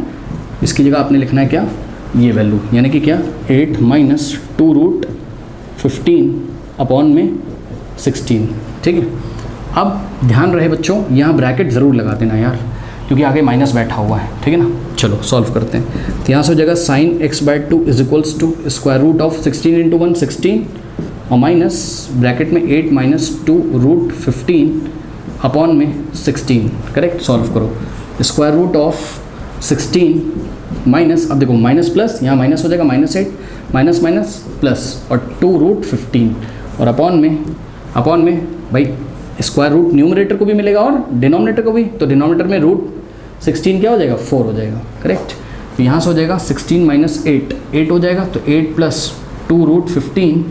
इसकी जगह आपने लिखना है क्या, ये वैल्यू, यानी कि क्या 8 माइनस 2 √15 अपॉन में 16, ठीक है। अब ध्यान रहे बच्चों, यहाँ ब्रैकेट ज़रूर लगा देना यार, क्योंकि आगे माइनस बैठा हुआ है, ठीक है ना। चलो सॉल्व करते हैं। तो यहाँ से हो जाएगा sin x/2 is equals to square root of 16 × 1 16 और माइनस ब्रैकेट में 8 माइनस 2 √15 अपॉन में 16, करेक्ट। सॉल्व करो, स्क्वायर रूट ऑफ 16 माइनस, अब देखो माइनस प्लस, यहाँ माइनस हो जाएगा -8 माइनस माइनस प्लस और 2 √15 और अपॉन में भाई स्क्वायर रूट न्यूमरेटर को भी मिलेगा और डिनोमिनेटर को भी, तो डिनोमिनेटर में √16 क्या हो जाएगा 4 हो जाएगा, करेक्ट। तो यहाँ से हो जाएगा 16 माइनस 8 हो जाएगा, तो 8 प्लस 2 √15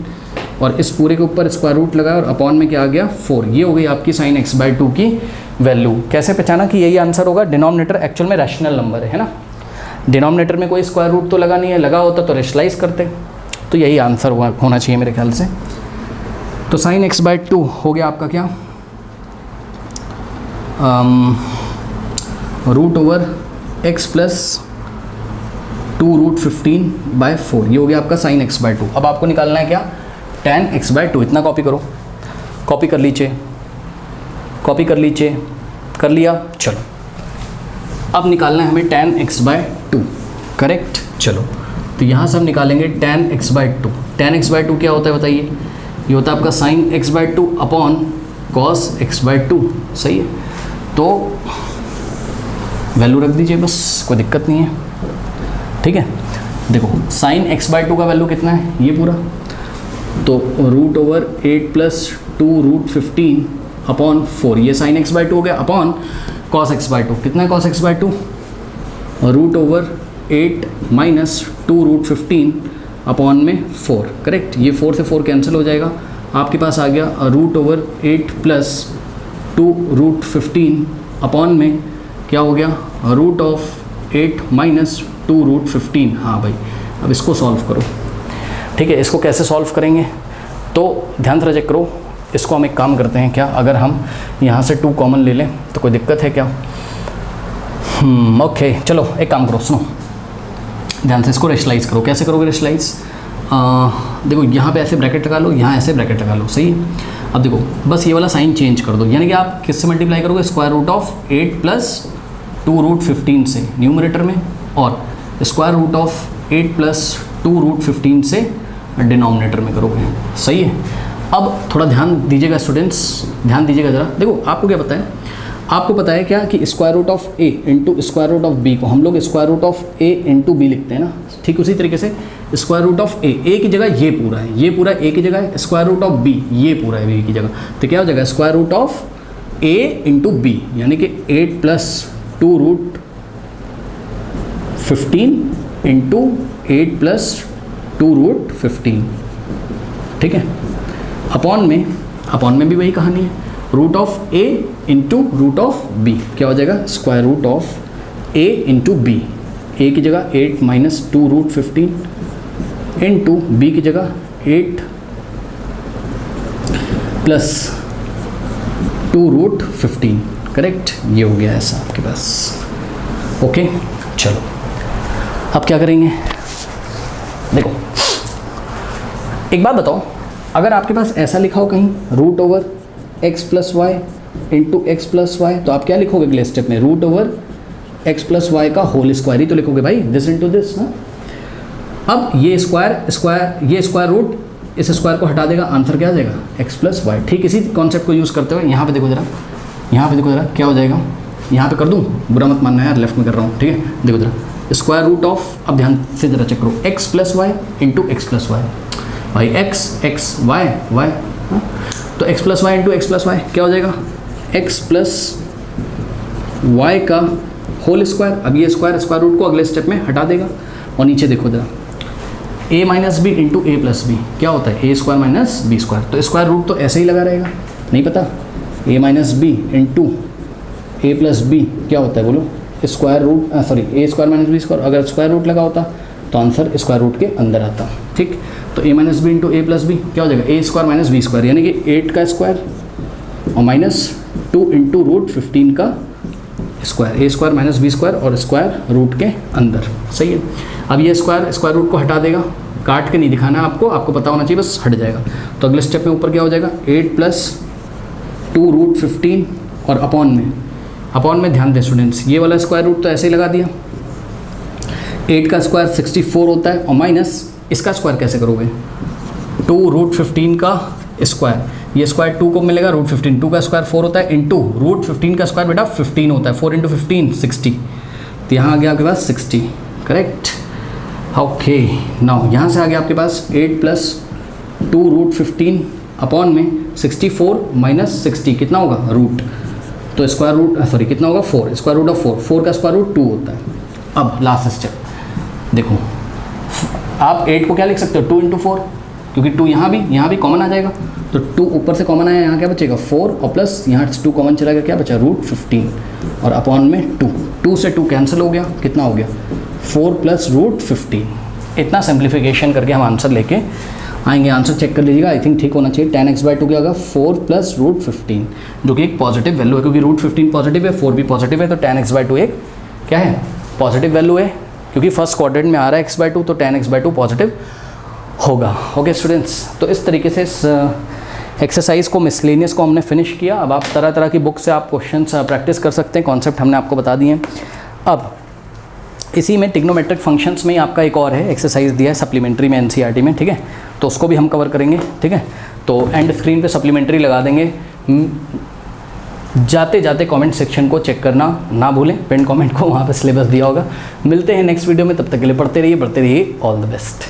और इस पूरे के ऊपर स्क्वायर रूट लगाया और अपॉन में क्या आ गया 4। ये हो गई आपकी sin x/2 की वैल्यू। कैसे पहचाना कि यही आंसर होगा, डिनोमिनेटर एक्चुअल में रैशनल नंबर है ना, डिनोमिनेटर में कोई स्क्वायर रूट तो लगा नहीं है, लगा होता तो रेशनलाइज करते, तो यही आंसर होना चाहिए मेरे ख्याल से। तो sin x/2 हो गया आपका क्या, √x प्लस 2 √15/4, ये हो गया आपका sin x/2। अब आपको निकालना है क्या, tan x/2, इतना कॉपी करो, कॉपी कर लीजिए, कर लिया। चलो अब निकालना है हमें tan x/2, करेक्ट। चलो तो यहाँ से हम निकालेंगे tan x/2। tan x/2 क्या होता है बताइए, ये होता है आपका sin x/2 upon cos x/2, सही है। तो वैल्यू रख दीजिए बस, कोई दिक्कत नहीं है, ठीक है। देखो sin x/2 का वैल्यू कितना है, ये पूरा, तो √8 प्लस 2 √15 अपॉन 4, ये sin x/2 हो गया, अपॉन cos x/2, कितना है cos x/2, √8 माइनस 2 √15 अपॉन में 4, करेक्ट। ये 4 से 4 कैंसिल हो जाएगा, आपके पास आ गया √8 प्लस 2 √15 अपॉन में क्या हो गया √8 माइनस 2 √15। हाँ भाई, अब इसको सॉल्व करो, ठीक है। इसको कैसे सॉल्व करेंगे, तो ध्यान से चेक करो, इसको हम एक काम करते हैं क्या, अगर हम यहाँ से 2 कॉमन ले लें तो कोई दिक्कत है क्या, ओके चलो एक काम करो, सुनो ध्यान से, इसको रेशनलाइज करो। कैसे करोगे रेशनलाइज, देखो यहाँ पे ऐसे ब्रैकेट लगा लो, यहाँ ऐसे ब्रैकेट लगा लो, सही है। अब देखो बस ये वाला साइन चेंज कर दो, यानी कि आप किससे मल्टीप्लाई करोगे, स्क्वायर रूट ऑफ 8 प्लस 2 √15 से न्यूमरेटर में, और स्क्वायर रूट ऑफ 8 प्लस 2 √15 से डिनोमिनेटर में करोगे, सही है। अब थोड़ा ध्यान दीजिएगा स्टूडेंट्स, ध्यान दीजिएगा ज़रा। देखो आपको क्या पता है, आपको पता है क्या कि square root of A into square root of B को हम लोग square root of A into B लिखते हैं ना। ठीक उसी तरीके से स्क्वायर रूट ऑफ ए की जगह ये पूरा है, ये पूरा ए की जगह है, स्क्वायर रूट ऑफ बी ये पूरा है बी की जगह, तो क्या हो जाएगा square root of A into B, यानी कि 8 + 2 रूट 15 इंटू 8 + 2 रूट 15। ठीक है, अपॉन में भी वही कहानी है, root of A into root of b क्या हो जाएगा square root of A into b, a की जगह 8 - 2 रूट 15 इंटू बी की जगह 8 + 2 रूट 15। करेक्ट, ये हो गया ऐसा आपके पास। ओके चलो अब क्या करेंगे, देखो एक बात बताओ, अगर आपके पास ऐसा लिखा हो कहीं root over x + y into x + y, तो आप क्या लिखोगे अगले स्टेप में, रूट ओवर x + y का होल स्क्वायर ही तो लिखोगे भाई, दिस इंटू दिस ना। अब ये स्क्वायर रूट इस स्क्वायर को हटा देगा, आंसर क्या आ जाएगा x + y। ठीक इसी कॉन्सेप्ट को यूज़ करते हुए यहाँ पे देखो जरा, यहाँ पे देखो जरा क्या हो जाएगा, यहाँ पे कर दूँ, बुरा मत मानना यार, लेफ्ट में कर रहा हूँ। ठीक है, देखो जरा स्क्वायर रूट ऑफ, अब ध्यान से जरा चेक करो, x + y into x + y, भाई x y y, तो x + y into x + y क्या हो जाएगा x + y का होल स्क्वायर। अब ये स्क्वायर रूट को अगले स्टेप में हटा देगा, और नीचे देखो जरा a - b into a + b क्या होता है a² - b², तो स्क्वायर रूट तो ऐसे ही लगा रहेगा, नहीं पता a - b into a + b क्या होता है बोलो square root, sorry a² - b², अगर स्क्वायर रूट लगा होता तो आंसर स्क्वायर रूट के अंदर आता। ठीक, तो a - b into a + b क्या हो जाएगा a² - b², यानी कि 8 का स्क्वायर और -2 इंटू रूट 15 का स्क्वायर, a² - b² और स्क्वायर रूट के अंदर। सही है, अब ये स्क्वायर रूट को हटा देगा, काट के नहीं दिखाना है आपको पता होना चाहिए, बस हट जाएगा। तो अगले स्टेप में ऊपर क्या हो जाएगा 8 + 2 रूट 15 और अपॉन में ध्यान दें स्टूडेंट्स, ये वाला स्क्वायर रूट तो ऐसे ही लगा दिया, 8 का स्क्वायर 64 होता है, और माइनस इसका स्क्वायर कैसे करोगे 2 रूट 15 का स्क्वायर, ये स्क्वायर 2 को मिलेगा रूट 15, 2 का स्क्वायर 4 होता है इंटू रूट 15 का स्क्वायर बेटा 15 होता है, 4 × 15 60, तो यहाँ आ गया आपके पास 60। करेक्ट, ओके नाउ यहाँ से आ गया आपके पास 8 + 2 रूट 15 अपॉन में 64 - 60 कितना होगा रूट, तो स्क्वायर रूट सॉरी कितना होगा 4, स्क्वायर रूट ऑफ 4 का स्क्वायर रूट 2 होता है। अब लास्ट स्टेप देखो, आप 8 को क्या लिख सकते हो 2 × 4, क्योंकि 2 यहाँ भी कॉमन आ जाएगा, तो 2 ऊपर से कॉमन आया, यहाँ क्या बचेगा 4 और प्लस यहाँ 2 कॉमन चला गया, क्या बचा रूट 15 और अपॉन में 2 से 2 कैंसिल हो गया, कितना हो गया 4 + रूट 15। इतना सिंप्लीफिकेशन करके हम आंसर लेके आएंगे। आंसर चेक कर लीजिएगा, आई थिंक ठीक होना चाहिए। 10x/2 क्या होगा 4 + रूट 15, जो कि एक पॉजिटिव वैल्यू है, क्योंकि रूट 15 पॉजिटिव है 4 भी पॉजिटिव है, तो 10x/2 एक क्या है पॉजिटिव वैल्यू है, क्योंकि फर्स्ट क्वाड्रेंट में आ रहा है x/2, तो 10x/2 पॉजिटिव होगा। ओके स्टूडेंट्स, तो इस तरीके से इस एक्सरसाइज को मिसलेनियस को हमने फिनिश किया। अब आप तरह तरह की बुक से आप क्वेश्चंस प्रैक्टिस कर सकते हैं, कॉन्सेप्ट हमने आपको बता दिए हैं। अब इसी में ट्रिग्नोमेट्रिक फंक्शंस में ही आपका एक और है एक्सरसाइज दिया है सप्लीमेंट्री में एनसीईआरटी में, ठीक है, तो उसको भी हम कवर करेंगे। ठीक है, तो एंड स्क्रीन पे सप्लीमेंट्री लगा देंगे, जाते जाते कमेंट सेक्शन को चेक करना ना भूलें, पिन कमेंट को वहाँ पे सिलेबस दिया होगा। मिलते हैं नेक्स्ट वीडियो में, तब तक के लिए पढ़ते रहिए ऑल द बेस्ट।